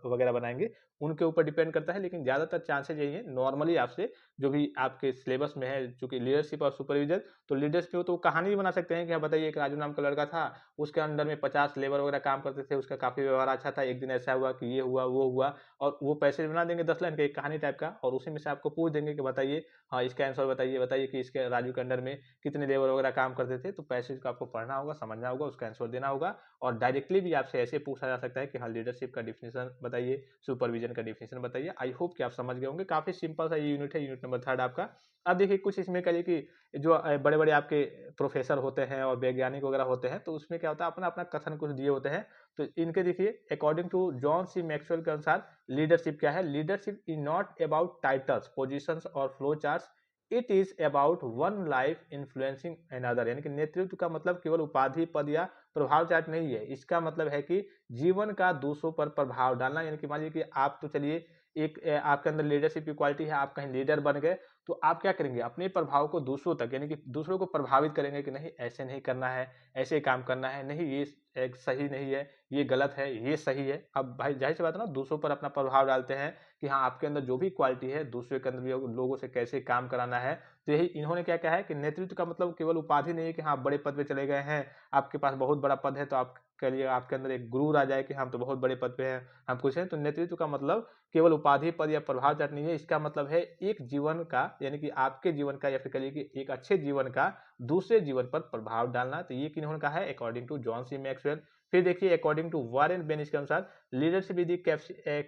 वगैरह बनाएंगे उनके ऊपर डिपेंड करता है, लेकिन ज्यादातर चांसेज यही है। नॉर्मली आपसे जो भी आपके सिलेबस में है, चूंकि लीडरशिप और सुपरविजन, तो लीडर्स पे हो तो कहानी भी बना सकते हैं कि हाँ बताइए एक राजू नाम का लड़का था, उसके अंडर में 50 लेबर वगैरह काम करते थे, उसका काफी व्यवहार अच्छा था, एक दिन ऐसा हुआ कि ये हुआ वो हुआ, और वो पैसेज बना देंगे 10 लाइन का, एक कहानी टाइप का, और उसी में से आपको पूछ देंगे कि बताइए, हाँ इसका आंसर बताइए, बताइए कि इसके राजू के अंडर में कितने लेबर वगैरह काम करते थे। तो पैसेज को आपको पढ़ना होगा, समझना होगा, उसका आंसर देना होगा। और डायरेक्टली भी आपसे ऐसे पूछा जा सकता है कि हाँ लीडरशिप का डिफिनेशन बताइए, सुपरविजन का डिफिनेशन बताइए। आई होप कि आप समझ गए होंगे, काफी सिंपल सा ये यूनिट है, यूनिट नंबर 3 आपका। अब देखिए कुछ इसमें करिए कि जो बड़े बड़े आपके प्रोफेसर होते हैं और वैज्ञानिक वगैरह होते हैं, तो उसमें क्या होता है, अपना अपना कथन कुछ दिए होते हैं। तो इनके देखिए, according to John C Maxwell के अनुसार लीडरशिप क्या है, leadership is not about titles, positions और flow charts, it is about one life influencing another. यानी कि नेतृत्व का मतलब केवल उपाधि, पद या प्रभाव चार्ट नहीं है, इसका मतलब है कि जीवन का दूसरों पर प्रभाव डालना। यानी कि मान लीजिए कि आप तो चलिए एक आपके अंदर लीडरशिप की क्वालिटी है, आप कहीं लीडर बन गए, तो आप क्या करेंगे, अपने प्रभाव को दूसरों तक, यानी कि दूसरों को प्रभावित करेंगे कि नहीं ऐसे नहीं करना है, ऐसे काम करना है, नहीं ये एक सही नहीं है, ये गलत है, ये सही है। अब भाई जाहिर सी बात है ना, दूसरों पर अपना प्रभाव डालते हैं कि हाँ आपके अंदर जो भी क्वालिटी है, दूसरे के अंदर भी लोगों से कैसे काम कराना है। तो यही इन्होंने क्या है कि नेतृत्व का मतलब केवल उपाधि नहीं है कि हाँ आप बड़े पद पे चले गए हैं, आपके पास बहुत बड़ा पद है तो आप कह लिए आपके अंदर एक गुरूर आ जाए कि हम तो बहुत बड़े पद पे हैं, हम कुछ हैं। तो नेतृत्व का मतलब केवल उपाधि, पद या प्रभाव चाट नहीं है, इसका मतलब है एक जीवन का, यानी कि आपके जीवन का या फिर कहिए कि एक अच्छे जीवन का दूसरे जीवन पर प्रभाव डालना। तो ये किन्होंने कहा है? According to John C Maxwell. फिर देखिए अकॉर्डिंग टू वारेन बेनिस के अनुसार leadership is the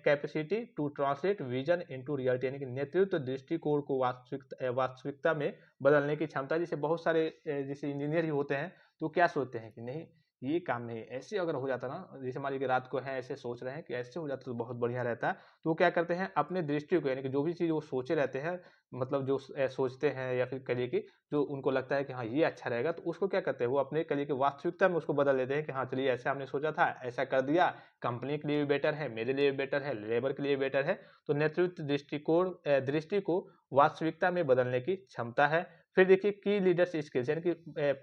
capacity to translate vision into reality, यानी कि नेतृत्व दृष्टिकोण को वास्तविकता में बदलने की क्षमता। जैसे बहुत सारे जैसे इंजीनियर ही होते हैं तो क्या सोचते हैं कि नहीं ये काम नहीं, ऐसे अगर हो जाता ना, जैसे मान लीजिए रात को है ऐसे सोच रहे हैं कि ऐसे हो जाता तो बहुत बढ़िया रहता, तो वो क्या करते हैं अपने दृष्टि को, यानी कि जो भी चीज़ वो सोचे रहते हैं, मतलब जो सोचते हैं या फिर कहिए कि जो उनको लगता है कि हाँ ये अच्छा रहेगा, तो उसको क्या करते हैं वो अपने कहिए कि वास्तविकता में उसको बदल देते हैं कि हाँ चलिए ऐसा हमने सोचा था, ऐसा कर दिया, कंपनी के लिए भी बेटर है, मेरे लिए भी बेटर है, लेबर के लिए भी बेटर है। तो नेतृत्व दृष्टि को वास्तविकता में बदलने की क्षमता है। फिर देखिए की लीडरशिप स्किल्स, यानी कि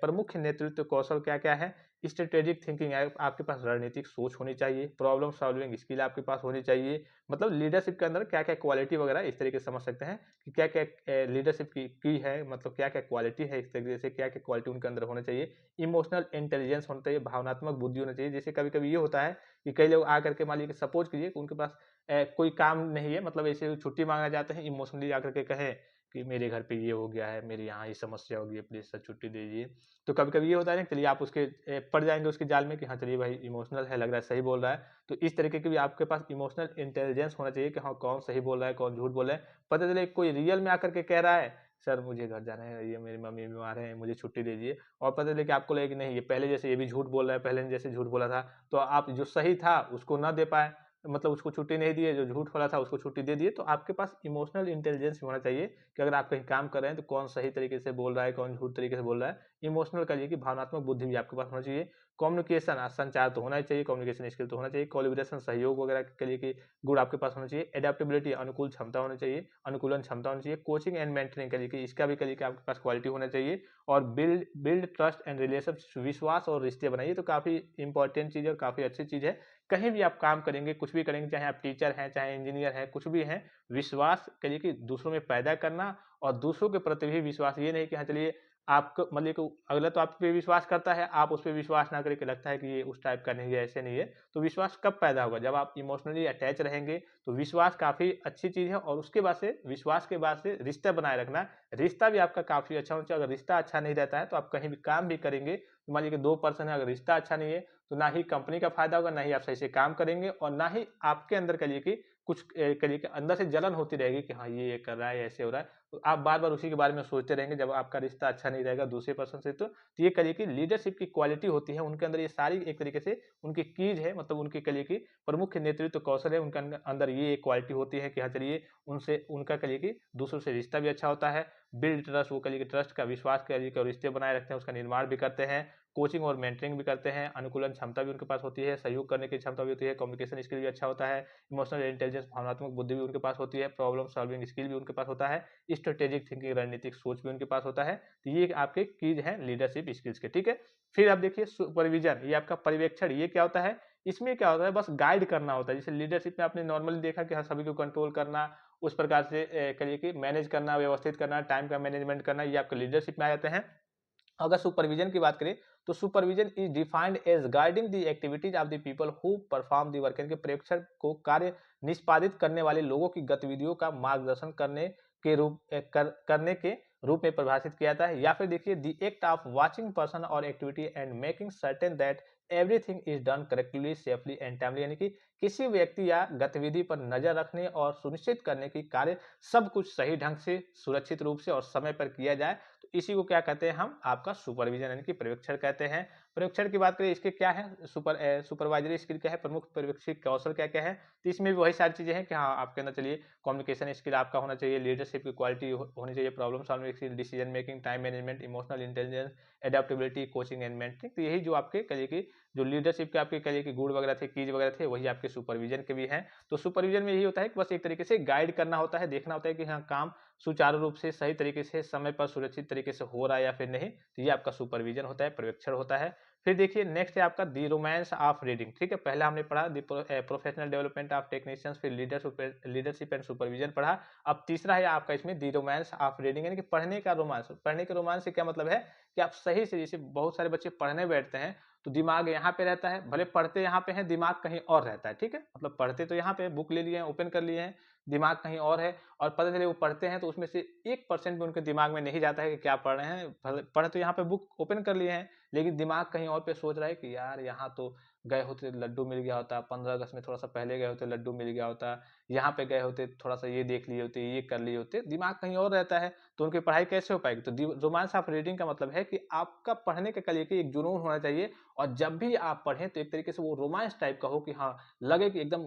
प्रमुख नेतृत्व कौशल क्या क्या है? स्ट्रेटेजिक थिंकिंग, आपके पास रणनीतिक सोच होनी चाहिए, प्रॉब्लम सॉल्विंग स्किल आपके पास होनी चाहिए। मतलब लीडरशिप के अंदर क्या क्या क्वालिटी वगैरह इस तरीके से समझ सकते हैं कि क्या क्या लीडरशिप की है, मतलब क्या क्या क्वालिटी है, इस तरीके से क्या क्या क्वालिटी उनके अंदर होना चाहिए। इमोशनल इंटेलिजेंस होना चाहिए, भावनात्मक बुद्धि होना चाहिए। जैसे कभी कभी ये होता है कि कई लोग आकर के मान लीजिए सपोज कीजिए कि उनके पास कोई काम नहीं है, मतलब ऐसे छुट्टी मांगना चाहते हैं, इमोशनली आकर के कहें कि मेरे घर पे ये हो गया है, मेरे यहाँ ये समस्या हो गई है, प्लीज सर छुट्टी दीजिए। तो कभी कभी ये होता है ना, चलिए आप उसके पड़ जाएंगे उसके जाल में कि हाँ चलिए भाई इमोशनल है, लग रहा है सही बोल रहा है। तो इस तरीके की भी आपके पास इमोशनल इंटेलिजेंस होना चाहिए कि हाँ कौन सही बोल रहा है, कौन झूठ बोल रहा है। पता चले कोई रियल में आकर के कह रहा है सर मुझे घर जाना है, ये मेरी मम्मी बीमार है, मुझे छुट्टी दीजिए, और पता चले कि आपको लगे कि नहीं ये पहले जैसे ये भी झूठ बोल रहा है, पहले ने जैसे झूठ बोला था, तो आप जो सही था उसको ना दे पाए, मतलब उसको छुट्टी नहीं दिए, जो झूठ वाला था उसको छुट्टी दे दिए। तो आपके पास इमोशनल इंटेलिजेंस होना चाहिए कि अगर आप कहीं काम कर रहे हैं तो कौन सही तरीके से बोल रहा है, कौन झूठ तरीके से बोल रहा है। इमोशनल करिए कि भावनात्मक बुद्धि भी आपके पास होना चाहिए। कम्युनिकेशन संचार तो होना ही चाहिए, कम्युनिकेशन स्किल तो होना चाहिए। कोलिब्रेशन सहयोग वगैरह के लिए कि गुण आपके पास होना चाहिए। एडेप्टेबिलिटी अनुकूल क्षमता होनी चाहिए, अनुकूलन क्षमता होनी चाहिए। कोचिंग एंड मेंटरिंग के लिए कि इसका भी करिए कि आपके पास क्वालिटी होना चाहिए। और build build trust and relationship, विश्वास और रिश्ते बनाइए। तो काफी इंपॉर्टेंट चीज है और काफी अच्छी चीज है। कहीं भी आप काम करेंगे, कुछ भी करेंगे, चाहे आप टीचर हैं, चाहे इंजीनियर हैं, कुछ भी हैं, विश्वास करिए कि दूसरों में पैदा करना, और दूसरों के प्रति भी विश्वास। ये नहीं कि हाँ चलिए आपको मतलब कि अगला तो आप पे विश्वास करता है, आप उस पे विश्वास ना करके लगता है कि ये उस टाइप का नहीं है, ऐसे नहीं है। तो विश्वास कब पैदा होगा? जब आप इमोशनली अटैच रहेंगे। तो विश्वास काफी अच्छी चीज है, और उसके बाद से विश्वास के बाद से रिश्ता बनाए रखना। रिश्ता भी आपका काफी अच्छा होना चाहिए। अगर रिश्ता अच्छा नहीं रहता है तो आप कहीं भी काम भी करेंगे, तो मान लीजिए 2 पर्सन है, अगर रिश्ता अच्छा नहीं है तो ना ही कंपनी का फायदा होगा, ना ही आप सही से काम करेंगे, और ना ही आपके अंदर करिए कि कुछ करिए कि अंदर से जलन होती रहेगी कि हाँ ये कर रहा है, ऐसे हो रहा है। तो आप बार बार उसी के बारे में सोचते रहेंगे जब आपका रिश्ता अच्छा नहीं रहेगा दूसरे पर्सन से। तो ये करिए कि लीडरशिप की क्वालिटी होती है उनके अंदर, ये सारी एक तरीके से उनकी कीज है, मतलब उनकी करिए कि प्रमुख नेतृत्व कौशल है, उनके अंदर ये एक क्वालिटी होती है कि हाँ चलिए उनसे उनका करिए कि दूसरों से रिश्ता भी अच्छा होता है। बिल्ड ट्रस्ट, वो करिए कि ट्रस्ट का, विश्वास करिए कि, और रिश्ते बनाए रखते हैं, उसका निर्माण भी करते हैं। कोचिंग और मेंटरिंग भी करते हैं। अनुकूलन क्षमता भी उनके पास होती है, सहयोग करने की क्षमता भी होती है, कम्युनिकेशन स्किल भी अच्छा होता है। इमोशनल इंटेलिजेंस, भावनात्मक बुद्धि भी उनके पास होती है, प्रॉब्लम सॉल्विंग स्किल भी उनके पास होता है, स्ट्रेटेजिक थिंकिंग, रणनीतिक सोच भी उनके पास होता है। तो ये आपके कीज हैं लीडरशिप स्किल्स के, ठीक है। फिर आप देखिए सुपरविजन, ये आपका पर्यवेक्षण। ये क्या होता है? इसमें क्या होता है? बस गाइड करना होता है। जैसे लीडरशिप में आपने नॉर्मली देखा कि हाँ सभी को कंट्रोल करना, उस प्रकार से करिए कि मैनेज करना, व्यवस्थित करना, टाइम का मैनेजमेंट करना, ये आपके लीडरशिप में आ जाते हैं। अगर सुपरविजन की बात करें तो supervision is defined as guiding the activities of the people who perform the work, यानी कि पर्यवेक्षण को कार्य निष्पादित करने वाले लोगों की गतिविधियों का मार्गदर्शन करने के रूप में परिभाषित किया जाता है। या फिर देखिए the act of watching person और activity and making certain that everything is done correctly, safely and timely, यानी कि किसी व्यक्ति या गतिविधि पर नजर रखने और सुनिश्चित करने की कार्य सब कुछ सही ढंग से, सुरक्षित रूप से और समय पर किया जाए। तो इसी को क्या कहते हैं हम? आपका सुपरविजन यानी कि पर्यवेक्षण कहते हैं। पर्यवेक्षण की बात करें, इसके क्या है? सुपरवाइजरी स्किल क्या है, प्रमुख पर्यवेक्षी कौशल क्या क्या है? तो इसमें भी वही सारी चीजें हैं कि हाँ आपके अंदर चलिए कम्युनिकेशन स्किल आपका होना चाहिए, लीडरशिप की क्वालिटी होनी चाहिए, problem solving skill, decision making, time management, emotional intelligence, adaptability, coaching and mentoring. तो यही जो आपके करिए कि जो लीडरशिप के आपके करिए कि गुण वगैरह थे, कीज वगैरह थे, वही आपके सुपरविजन के भी हैं। तो सुपरविजन में यही होता है कि बस एक तरीके से गाइड करना होता है, देखना होता है कि हाँ काम सुचारू रूप से, सही तरीके से, समय पर, सुरक्षित तरीके से हो रहा है या फिर नहीं। तो ये आपका सुपरविजन होता है, पर्यवेक्षण होता है। फिर देखिए नेक्स्ट है आपका दी रोमांस ऑफ रीडिंग, ठीक है। पहले हमने पढ़ा the professional development of technicians, फिर लीडरशिप एंड सुपरविजन पढ़ा। अब तीसरा है आपका इसमें दी रोमांस ऑफ रीडिंग, यानी कि पढ़ने का रोमांस। पढ़ने के रोमांस से क्या मतलब है कि आप सही से, जैसे बहुत सारे बच्चे पढ़ने बैठते हैं तो दिमाग यहाँ पे रहता है, भले पढ़ते यहाँ पे हैं, दिमाग कहीं और रहता है, ठीक है, मतलब पढ़ते तो यहाँ पे बुक ले लिए हैं, ओपन कर लिए हैं, दिमाग कहीं और है, और पता चले वो पढ़ते हैं तो उसमें से 1% भी उनके दिमाग में नहीं जाता है कि क्या पढ़ रहे हैं। पढ़ तो यहाँ पे बुक ओपन कर लिए हैं, लेकिन दिमाग कहीं और पे सोच रहा है कि यार यहाँ तो गए होते लड्डू मिल गया होता, 15 अगस्त में थोड़ा सा पहले गए होते लड्डू मिल गया होता, यहाँ पे गए होते थोड़ा सा ये देख लिए होते, ये कर लिए होते, दिमाग कहीं और रहता है, तो उनकी पढ़ाई कैसे हो पाएगी। तो रोमांस ऑफ रीडिंग का मतलब है कि आपका पढ़ने के लिए एक जुनून होना चाहिए, और जब भी आप पढ़ें तो एक तरीके से वो रोमांस टाइप का हो कि हाँ, लगे कि एकदम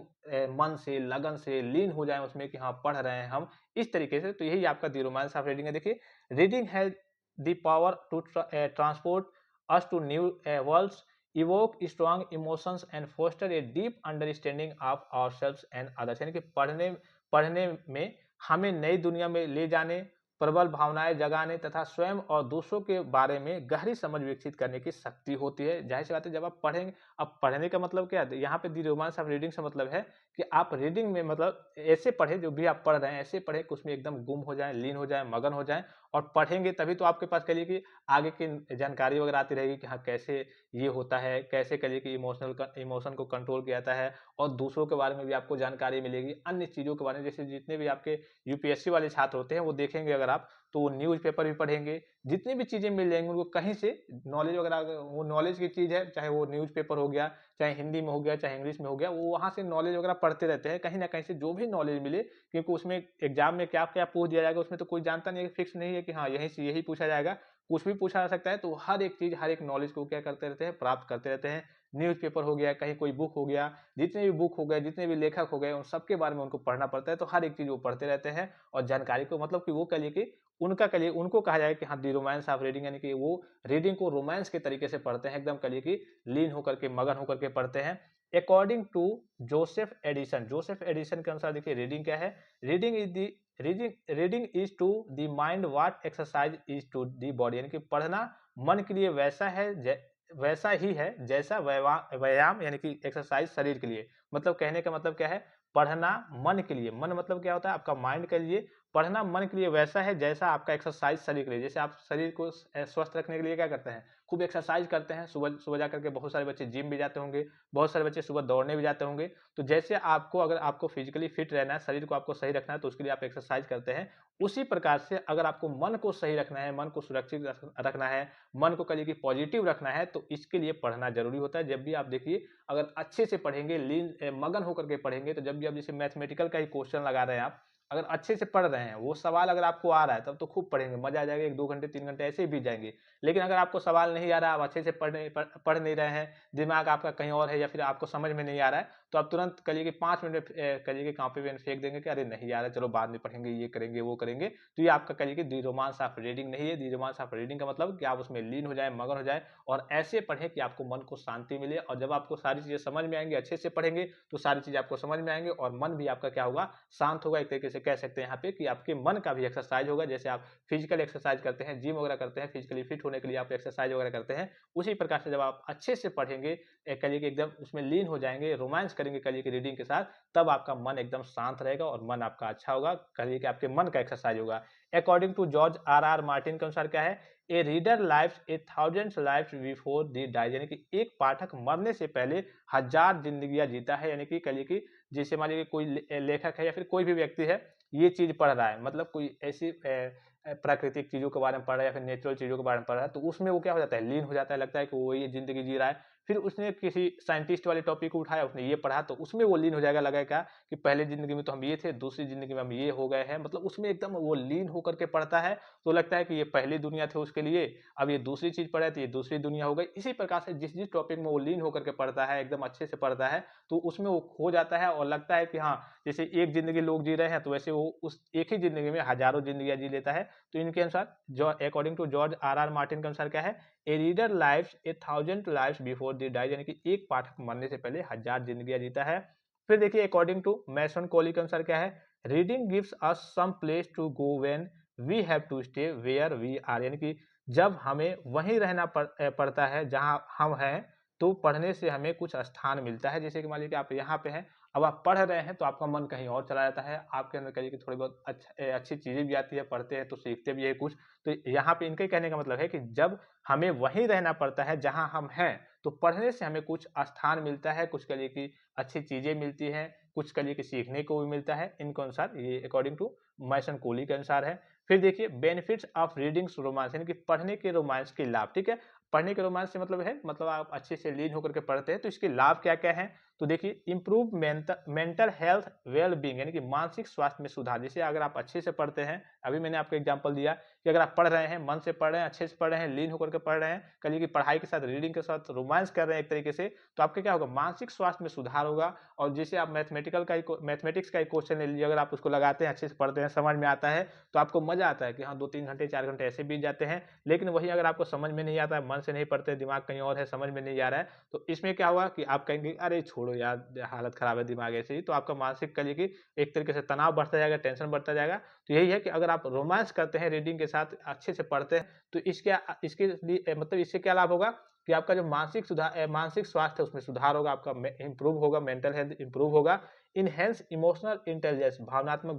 मन से, लगन से लीन हो जाए उसमें कि हाँ, पढ़ रहे हैं हम, इस तरीके से। तो यही आपका द रोमांस ऑफ रीडिंग है। देखिए, reading has the power to transport us to new worlds, evoke strong emotions and foster a deep understanding of ourselves and others. यानी कि पढ़ने पढ़ने में हमें नई दुनिया में ले जाने, प्रबल भावनाएं जगाने तथा स्वयं और दूसरों के बारे में गहरी समझ विकसित करने की शक्ति होती है। जाहिर सी बात है, जब आप पढ़ेंगे, अब पढ़ने का मतलब क्या है, यहाँ पे द रोमांस ऑफ रीडिंग से मतलब है कि आप रीडिंग में मतलब ऐसे पढ़ें, जो भी आप पढ़ रहे हैं ऐसे पढ़ें कि उसमें एकदम गुम हो जाए, लीन हो जाए, मगन हो जाए, और पढ़ेंगे तभी तो आपके पास कहिए कि आगे की जानकारी वगैरह आती रहेगी कि हाँ, कैसे ये होता है, कैसे कहिए कि इमोशन को कंट्रोल किया जाता है, और दूसरों के बारे में भी आपको जानकारी मिलेगी, अन्य चीज़ों के बारे में, जैसे जितने भी आपके यूपीएससी वाले छात्र होते हैं वो देखेंगे अगर आप, तो वो न्यूज़पेपर भी पढ़ेंगे, जितनी भी चीज़ें मिल जाएँगी उनको कहीं से नॉलेज वगैरह, अगर वो नॉलेज की चीज़ है, चाहे वो न्यूज़पेपर हो गया, चाहे हिंदी में हो गया, चाहे इंग्लिश में हो गया, वो वहाँ से नॉलेज वगैरह पढ़ते रहते हैं, कहीं न कहीं से जो भी नॉलेज मिले, क्योंकि उसमें एग्ज़ाम में क्या-क्या पूछ दिया जाएगा उसमें तो कोई जानता नहीं है, फिक्स नहीं है कि हाँ, यहीं से यही पूछा जाएगा, कुछ भी पूछा जा सकता है। तो हर एक चीज़, हर एक नॉलेज को क्या करते रहते हैं, प्राप्त करते रहते हैं। न्यूज़पेपर हो गया, कहीं कोई बुक हो गया, जितने भी बुक हो गए, जितने भी लेखक हो गए, उन सबके बारे में उनको पढ़ना पड़ता है, तो हर एक चीज़ वो पढ़ते रहते हैं, और जानकारी को मतलब कि वो कहिए कि उनका कहिए उनको कहा जाए कि हाँ, द रोमांस ऑफ रीडिंग, यानी कि वो रीडिंग को रोमांस के तरीके से पढ़ते हैं, एकदम कहिए कि लीन होकर के, मगन होकर के पढ़ते हैं। अकॉर्डिंग टू जोसेफ एडिसन के अनुसार देखिए रीडिंग क्या है? Reading is the reading is to the mind what exercise is to the body, यानी कि पढ़ना मन के लिए वैसा ही है जैसा व्यायाम यानी कि एक्सरसाइज शरीर के लिए। मतलब कहने का मतलब क्या है? पढ़ना मन के लिए, मन मतलब क्या होता है? आपका माइंड के लिए, पढ़ना मन के लिए वैसा है जैसा आपका एक्सरसाइज शरीर के लिए। जैसे आप शरीर को स्वस्थ रखने के लिए क्या करते हैं? खूब एक्सरसाइज करते हैं, सुबह सुबह जा करके बहुत सारे बच्चे जिम भी जाते होंगे, बहुत सारे बच्चे सुबह दौड़ने भी जाते होंगे। तो जैसे आपको, अगर आपको फिजिकली फिट रहना है, शरीर को आपको सही रखना है, तो उसके लिए आप एक्सरसाइज करते हैं। उसी प्रकार से अगर आपको मन को सही रखना है, मन को सुरक्षित रखना है, मन को कहिए कि पॉजिटिव रखना है, तो इसके लिए पढ़ना ज़रूरी होता है। जब भी आप देखिए, अगर अच्छे से पढ़ेंगे, मगन होकर के पढ़ेंगे, तो जब भी आप जैसे मैथमेटिकल का ही क्वेश्चन लगा रहे हैं आप, अगर अच्छे से पढ़ रहे हैं, वो सवाल अगर आपको आ रहा है, तब तो खूब पढ़ेंगे, मज़ा आ जाएगा, 1-2 घंटे, 3 घंटे ऐसे ही बीत जाएँगे। लेकिन अगर आपको सवाल नहीं आ रहा है, आप अच्छे से पढ़ नहीं रहे हैं, दिमाग आपका कहीं और है, या फिर आपको समझ में नहीं आ रहा है, तो आप तुरंत कहिए कि 5 मिनट में कहिए कि कॉपी पेन फेंक देंगे कि अरे नहीं आ रहा है, चलो बाद में पढ़ेंगे, ये करेंगे, वो करेंगे। तो ये आपका कहिए कि द रोमांस ऑफ रीडिंग नहीं है। द रोमांस ऑफ रीडिंग का मतलब कि आप उसमें लीन हो जाएँ, मगन हो जाएँ, और ऐसे पढ़ें कि आपको मन को शांति मिले, और जब आपको सारी चीज़ें समझ में आएँगी, अच्छे से पढ़ेंगे, तो सारी चीज़ें आपको समझ में आएँगी, और मन भी आपका क्या होगा? शांत होगा। एक तरीके से कह सकते हैं यहाँ पे कि आपके मन का भी एक्सरसाइज होगा। जैसे आप फिजिकल एक्सरसाइज करते हैं, जिम वगैरह करते हैं, फिजिकली फिट होने के लिए आप एक्सरसाइज वगैरह करते हैं, उसी प्रकार से जब आप अच्छे से पढ़ेंगे, कहिए कि एकदम उसमें लीन हो जाएँगे, रोमांस करेंगे कहिए कि रीडिंग के साथ, तब आपका मन एकदम शांत रहेगा और मन आपका अच्छा होगा, कहिए कि आपके मन का एक्सरसाइज होगा। According to George R Martin के अनुसार क्या है? A reader lives a thousands lives before the dies, यानी कि एक पाठक मरने से पहले 1000 जिंदगियां जीता है। यानी कि कहिए कि जैसे मान लीजिए कोई लेखक है, या फिर कोई भी व्यक्ति है, ये चीज पढ़ रहा है, मतलब कोई ऐसी प्राकृतिक चीजों के बारे में पढ़ रहा है, या फिर नेचुरल चीजों के बारे में पढ़ रहा है, तो उसमें वो क्या हो जाता है? लीन हो जाता है, लगता है कि वो ये जिंदगी जी रहा है। फिर उसने किसी साइंटिस्ट वाले टॉपिक को उठाया, उसने ये पढ़ा, तो उसमें वो लीन हो जाएगा, लगेगा कि पहले जिंदगी में तो हम ये थे, दूसरी जिंदगी में हम ये हो गए हैं, मतलब उसमें एकदम वो लीन होकर के पढ़ता है। तो लगता है कि ये पहली दुनिया थी उसके लिए, अब ये दूसरी चीज पढ़ा है तो ये दूसरी दुनिया हो गई। इसी प्रकार से जिस जिस टॉपिक में वो लीन होकर के पढ़ता है, एकदम अच्छे से पढ़ता है, तो उसमें वो खो जाता है, और लगता है कि हाँ, जैसे एक जिंदगी लोग जी रहे हैं, तो वैसे वो उस एक ही जिंदगी में हजारों जिंदगियां जी लेता है। तो इनके अनुसार, जो according to George R Martin के अनुसार क्या है? A reader lives a thousand lives before the dies, यानी कि एक पाठक मरने से पहले 1000 जिंदगियां जीता है। फिर देखिए अकॉर्डिंग टू मैसन कोली के अनुसार क्या है? Reading gives us some place to go when we have to stay where we are, यानी कि जब हमें वहीं रहना पड़ता है जहां हम हैं, तो पढ़ने से हमें कुछ स्थान मिलता है। जैसे कि मान लीजिए कि आप यहाँ पे हैं, अब आप पढ़ रहे हैं तो आपका मन कहीं और चला जाता है, आपके अंदर कहिए कि थोड़ी बहुत अच्छी चीज़ें भी आती है, पढ़ते हैं तो सीखते भी हैं कुछ। तो यहाँ पे इनके कहने का मतलब है कि जब हमें वहीं रहना पड़ता है जहाँ हम हैं, तो पढ़ने से हमें कुछ स्थान मिलता है, कुछ कहिए कि अच्छी चीज़ें मिलती हैं, कुछ कहिए कि सीखने को भी मिलता है, इनके अनुसार ये अकॉर्डिंग टू मैसन कोहली के अनुसार है। फिर देखिए बेनिफिट्स ऑफ रीडिंग्स रोमांस यानी कि पढ़ने के रोमांस के लाभ, ठीक है? पढ़ने के रोमांस से मतलब है मतलब आप अच्छे से लीन होकर के पढ़ते हैं, तो इसके लाभ क्या-क्या हैं? तो देखिए improve mental health well being यानी कि मानसिक स्वास्थ्य में सुधार। जैसे अगर आप अच्छे से पढ़ते हैं, अभी मैंने आपको एग्जांपल दिया कि अगर आप पढ़ रहे हैं, मन से पढ़ रहे हैं, अच्छे से पढ़ रहे हैं, लीन होकर के पढ़ रहे हैं, कहिए कि पढ़ाई के साथ रीडिंग के साथ रोमांस कर रहे हैं एक तरीके से, तो आपका क्या होगा मानसिक स्वास्थ्य में सुधार होगा। और जैसे आप मैथमेटिक्स का एक क्वेश्चन ले लीजिए, अगर आप उसको लगाते हैं, अच्छे से पढ़ते हैं, समझ में आता है, तो आपको मज़ा आता है कि हाँ 2-3 घंटे 4 घंटे ऐसे बीत जाते हैं। लेकिन वही अगर आपको समझ में नहीं आता है, मन से नहीं पढ़ते, दिमाग कहीं और है, समझ में नहीं आ रहा है, तो इसमें क्या हुआ कि आप कहेंगे अरे छोड़ो यार, हालत खराब है दिमाग ऐसे ही, तो आपका मानसिक कहिए कि एक तरीके से तनाव बढ़ता जाएगा, टेंशन बढ़ता जाएगा। तो यही है कि अगर आप रोमांस करते हैं रीडिंग के साथ, अच्छे से पढ़ते हैं, तो इसके लिए मतलब इससे क्या लाभ होगा कि आपका जो मानसिक स्वास्थ्य है उसमें सुधार होगा, आपका इम्प्रूव होगा, मेंटल हेल्थ इम्प्रूव होगा। इनहेंस इमोशनल इंटेलिजेंस भावनात्मक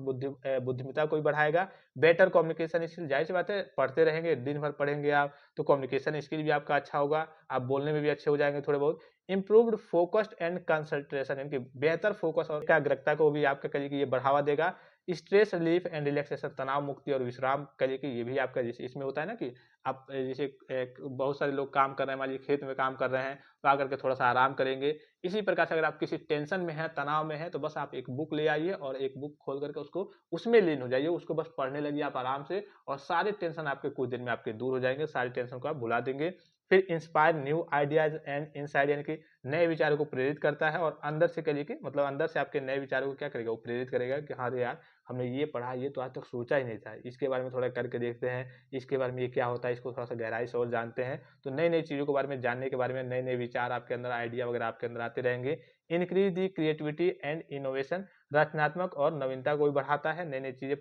बुद्धिमत्ता को भी बढ़ाएगा। बेटर कम्युनिकेशन स्किल, ज़ाहिर-सी बात है पढ़ते रहेंगे, दिन भर पढ़ेंगे आप, तो कम्युनिकेशन स्किल भी आपका अच्छा होगा, आप बोलने में भी अच्छे हो जाएँगे थोड़े बहुत। इम्प्रूव्ड फोकस्ड एंड कंसंट्रेशन यानी कि बेहतर फोकस और एकाग्रता को भी आपका कहिए कि ये बढ़ावा देगा। स्ट्रेस रिलीफ एंड रिलैक्सेशन, तनाव मुक्ति और विश्राम कहिए कि ये भी आपका जैसे इसमें होता है ना कि आप जैसे बहुत सारे लोग काम कर रहे हैं, मान लीजिए खेत में काम कर रहे हैं, तो आकर के थोड़ा-सा आराम करेंगे। इसी प्रकार से अगर आप किसी टेंशन में हैं, तनाव में हैं, तो बस आप एक बुक ले आइए और एक बुक खोल करके उसको उसमें लीन हो जाइए, उसको बस पढ़ने लगिए आप आराम से, और सारे टेंशन आपके कुछ दिन में आपके दूर हो जाएँगे, सारी टेंशन को आप भुला देंगे। फिर inspire new ideas and insight यानी कि नए विचारों को प्रेरित करता है, और अंदर से कहिए कि मतलब अंदर से आपके नए विचारों को क्या करेगा, वो प्रेरित करेगा कि हाँ, अरे यार! हमने ये पढ़ा, ये तो आज तक सोचा ही नहीं था। इसके बारे में थोड़ा करके देखते हैं, इसके बारे में ये क्या होता है, इसको थोड़ा-सा गहराई से और जानते हैं। तो नई-नई चीज़ों के बारे में जानने के बारे में नए-नए विचार आपके अंदर, आइडिया वगैरह आपके अंदर आते रहेंगे। Increase the creativity and innovation, रचनात्मक और नवीनता को भी बढ़ाता है। नई-नई चीज़ें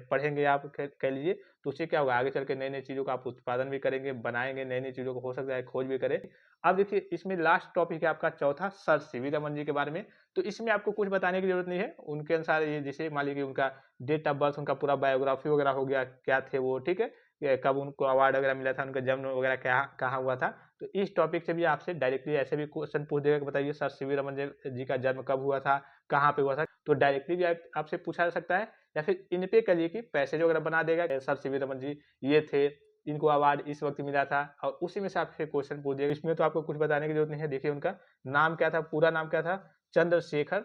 पढ़ेंगे आप कह लीजिए, तो उससे क्या होगा आगे चल के नई-नई चीज़ों का आप उत्पादन भी करेंगे, बनाएँगे, नई-नई चीज़ों को हो सकता है खोज भी करें। अब देखिए इसमें लास्ट टॉपिक है आपका चौथा, सर सीवी रमन जी के बारे में। तो इसमें आपको कुछ बताने की ज़रूरत नहीं है। उनके अनुसार ये जैसे मान लीजिए उनका डेट ऑफ बर्थ, उनका पूरा बायोग्राफी वगैरह हो गया, क्या थे वो, ठीक है? कब उनको अवार्ड वगैरह मिला था, उनका जन्म वगैरह क्या कहाँ हुआ था। तो इस टॉपिक से भी आपसे डायरेक्टली ऐसे भी क्वेश्चन पूछ देगा कि बताइए सर सीवी रमन जी का जन्म कब हुआ था, कहाँ पे हुआ था? तो डायरेक्टली भी आपसे पूछा जा सकता है, या फिर इन पे कहिए कि पैसेज वगैरह बना देगा, सर सीवी रमन जी ये थे, इनको अवार्ड इस वक़्त मिला था, और उसी में से आपसे क्वेश्चन पूछ देगा। इसमें तो आपको कुछ बताने की ज़रूरत नहीं है। देखिए उनका नाम क्या था, पूरा नाम क्या था? चंद्रशेखर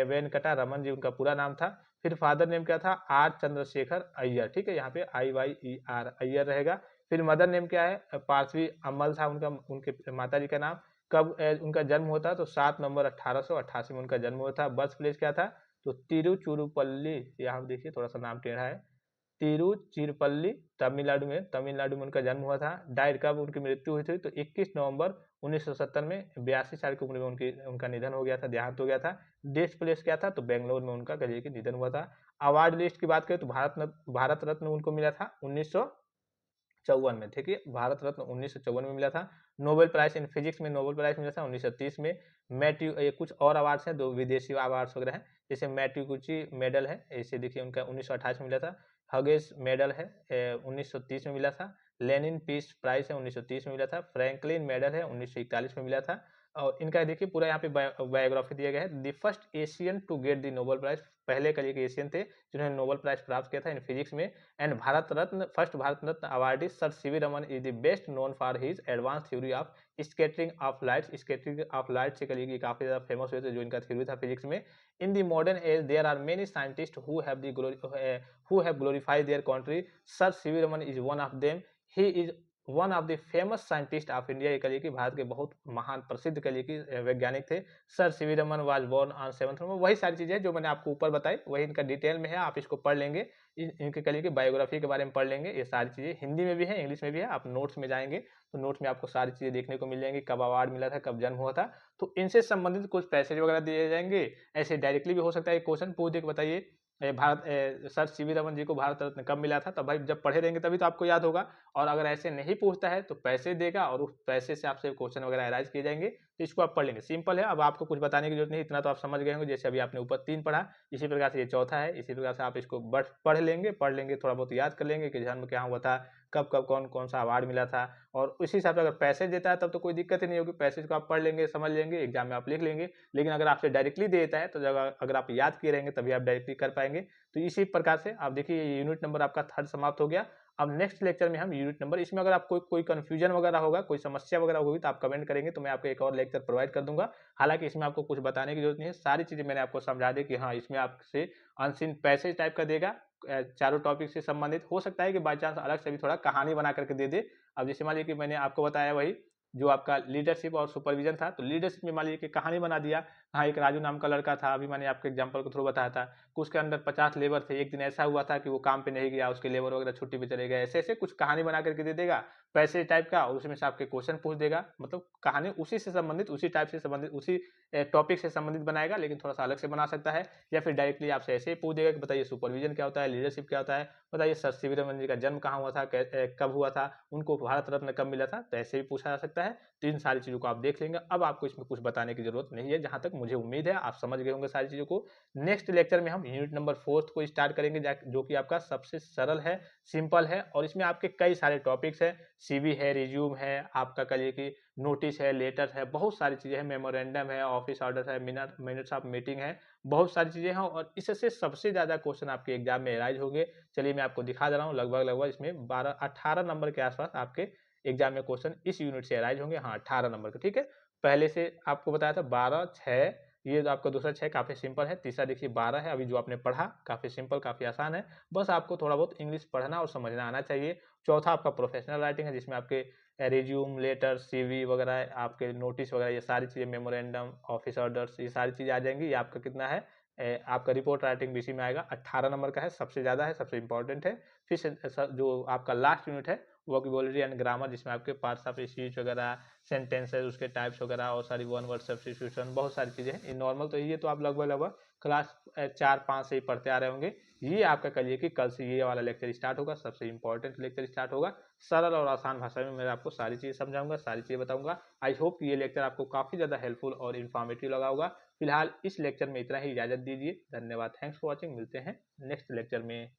वेंकटा रमन जी उनका पूरा नाम था। फिर फादर नेम क्या था? आर चंद्रशेखर अय्यर, ठीक है? यहाँ पे IYER अय्यर रहेगा। फिर मदर नेम क्या है? पार्थवी अम्मल था उनका, उनके माताजी का नाम। कब उनका जन्म हुआ था? तो 7 नवंबर 1888 में उनका जन्म हुआ था। बर्थ प्लेस क्या था? तो तिरुचुरुपल्ली, यहाँ देखिए थोड़ा-सा नाम टेढ़ा है। तिरुचिरपल्ली, तमिलनाडु में उनका जन्म हुआ था। डाइड कब उनकी मृत्यु हुई थी? तो 21 नवंबर 1970 में 82 साल की उम्र में उनका निधन हो गया था, देहांत हो गया था। डेथ प्लेस क्या था? तो बेंगलोर में उनका कहिए कि निधन हुआ था। अवार्ड लिस्ट की बात करें तो भारत रत्न उनको मिला था 1954 में, ठीक है? भारत रत्न 1954 में मिला था। नोबेल प्राइज़ इन फिजिक्स में नोबेल प्राइज़ मिला था 1930 में। ये कुछ और अवार्ड्स हैं, 2 विदेशी अवार्ड्स वगैरह हैं, जैसे मैट्यूकुची मेडल है, इसे देखिए उनका 1928 में मिला था। हगेस मेडल है 1930 में मिला था। लेनिन पीस प्राइज़ है 1930 में मिला था। फ्रैंकलिन मेडल है 1941 में मिला था। और इनका देखिए पूरा यहाँ पे बायोग्राफी दिया गया है। The first Asian to get the Nobel Prize, पहले कहिए कि एशियन थे जिन्होंने नोबेल प्राइज़ प्राप्त किया था इन फिजिक्स में। And first Bharat Ratna awardee sir CV Raman is the best known for his advance theory of scattering of lights. Scattering of light से कहिए कि काफ़ी ज़्यादा फेमस हुए थे, जो इनका थ्योरी था फिजिक्स में। In the modern age there are many scientist who have glorified their country. Sir C.V. Raman is one of them. He is one of the famous scientist of India, ये कहिए कि भारत के बहुत महान प्रसिद्ध कहिए कि वैज्ञानिक थे। Sir CV Raman was born on 7 November. वही सारी चीज़ें जो मैंने आपको ऊपर बताई, वही इनका डिटेल में है, आप इसको पढ़ लेंगे। इनके कहिए कि बायोग्राफी के बारे में पढ़ लेंगे। ये सारी चीज़ें हिंदी में भी है, इंग्लिश में भी है। आप नोट्स में जाएंगे तो नोट्स में आपको सारी चीज़ें देखने को मिल जाएंगी, कब अवार्ड मिला था, कब जन्म हुआ था। तो इनसे संबंधित कुछ पैसेज वगैरह दिए जाएंगे। ऐसे डायरेक्टली भी हो सकता है क्वेश्चन पूछ दे के बताइए सर सीवी रमन जी को भारत रत्न कब मिला था? तो भाई जब पढ़े रहेंगे तभी तो आपको याद होगा। और अगर ऐसे नहीं पूछता है तो पैसे देगा और उस पैसे से आपसे क्वेश्चन वगैरह अराइज किए जाएंगे, तो इसको आप पढ़ लेंगे। सिंपल है, अब आपको कुछ बताने की जरूरत नहीं, इतना तो आप समझ गए होंगे। जैसे अभी आपने ऊपर 3 पढ़ा, इसी प्रकार से ये चौथा है। इसी प्रकार से आप इसको पढ़ लेंगे, थोड़ा बहुत याद कर लेंगे कि जन्म क्या हुआ था, कब कब कौन कौन सा अवार्ड मिला था। और उसी हिसाब से अगर पैसे देता है तब तो कोई दिक्कत ही नहीं होगी, पैसे को आप पढ़ लेंगे, समझ लेंगे, एग्जाम में आप लिख लेंगे। लेकिन अगर आपसे डायरेक्टली दे देता है तो अगर आप याद किए रहेंगे तभी आप डायरेक्टली कर पाएंगे। तो इसी प्रकार से आप देखिए, ये यूनिट नंबर आपका 3rd समाप्त हो गया। अब नेक्स्ट लेक्चर में हम यूनिट नंबर, इसमें अगर आपको कोई कंफ्यूजन वगैरह होगा, कोई समस्या वगैरह होगी तो आप कमेंट करेंगे, तो मैं आपको एक और लेक्चर प्रोवाइड कर दूंगा। हालांकि इसमें आपको कुछ बताने की जरूरत नहीं है, सारी चीजें मैंने आपको समझा दी कि हाँ, इसमें आपसे अनसीन पैसेज टाइप का देगा, चारों टॉपिक से संबंधित। हो सकता है कि बाई चांस अलग से भी थोड़ा कहानी बना करके दे दे। अब जैसे मान लीजिए कि मैंने आपको बताया वही जो आपका लीडरशिप और सुपरविजन था, तो लीडरशिप में मान लीजिए कि कहानी बना दिया। हाँ, एक राजू नाम का लड़का था, अभी मैंने आपको एग्जांपल के थ्रू बताया था कि उसके अंडर 50 लेबर थे। एक दिन ऐसा हुआ था कि वो काम पे नहीं गया, उसके लेबर वगैरह छुट्टी पे चले गए। ऐसे ऐसे कुछ कहानी बना करके दे देगा, पैसे टाइप का, और उसमें से आपके क्वेश्चन पूछ देगा। मतलब कहानी उसी से संबंधित, उसी टाइप से संबंधित, उसी टॉपिक से संबंधित बनाएगा, लेकिन थोड़ा सा अलग से बना सकता है। या फिर डायरेक्टली आपसे ऐसे ही पूछ देगा कि बताइए सुपरविजन क्या होता है, लीडरशिप क्या होता है, बताइए सर सीवी रमन जी का जन्म कहाँ हुआ था, कब हुआ था, उनको भारत रत्न कब मिला था। तो ऐसे भी पूछा जा सकता है। तो इन सारी चीज़ों को आप देख लेंगे। अब आपको इसमें कुछ बताने की जरूरत नहीं है, जहां तक मुझे उम्मीद है आप समझ गए होंगे सारी चीज़ों को। नेक्स्ट लेक्चर में हम यूनिट नंबर 4th को स्टार्ट करेंगे, जो कि आपका सबसे सरल है, सिंपल है, और इसमें आपके कई सारे टॉपिक्स हैं। सीवी है, रिज्यूम है, आपका कहिए कि नोटिस है, लेटर है, बहुत सारी चीज़ें हैं, मेमोरेंडम है, ऑफिस ऑर्डर है, मिनट्स ऑफ मीटिंग है, बहुत सारी चीज़ें हैं। और इससे सबसे ज़्यादा क्वेश्चन आपके एग्जाम में अराइज होंगे। चलिए मैं आपको दिखा दे रहा हूँ, लगभग लगभग इसमें 12-18 नंबर के आसपास आपके एग्जाम में क्वेश्चन इस यूनिट से अराइज होंगे। हाँ, 18 नंबर के, ठीक है। पहले से आपको बताया था 12, 6, ये जो आपका दूसरा 6 काफी सिंपल है, तीसरा देखिए 12 है, अभी जो आपने पढ़ा काफी सिंपल, काफी आसान है। बस आपको थोड़ा बहुत इंग्लिश पढ़ना और समझना आना चाहिए। चौथा आपका प्रोफेशनल राइटिंग है, जिसमें आपके रिज्यूम, लेटर, सीवी वगैरह, आपके नोटिस वगैरह, ये सारी चीजें, मेमोरेंडम, ऑफिस ऑर्डर्स, ये सारी चीजें आ जाएंगी। ये आपका कितना है, आपका रिपोर्ट राइटिंग भी इसी में आएगा। 18 नंबर का है, सबसे ज्यादा है, सबसे इंपॉर्टेंट है। फिर जो आपका लास्ट यूनिट है, वोकेबुलरी एंड ग्रामर, जिसमें आपके पार्ट्स ऑफ स्पीच वगैरह, सेंटेंसेस, उसके टाइप्स वगैरह, और सारी वन वर्ड सब्स्टिट्यूशन, बहुत सारी चीजें हैं। ये नॉर्मल तो ये तो आप लगभग लगभग क्लास 4-5 से ही पढ़ते आ रहे होंगे। ये आपका कहिए कि कल से ये वाला लेक्चर स्टार्ट होगा, सबसे इंपॉर्टेंट लेक्चर स्टार्ट होगा। सरल और आसान भाषा में मैं आपको सारी चीजें समझाऊंगा, सारी चीजें बताऊंगा। आई होप ये लेक्चर आपको काफी ज्यादा हेल्पफुल और इन्फॉर्मेटिव लगा होगा। फिलहाल इस लेक्चर में इतना ही, इजाजत दीजिए। धन्यवाद, थैंक्स फॉर वॉचिंग। मिलते हैं नेक्स्ट लेक्चर में।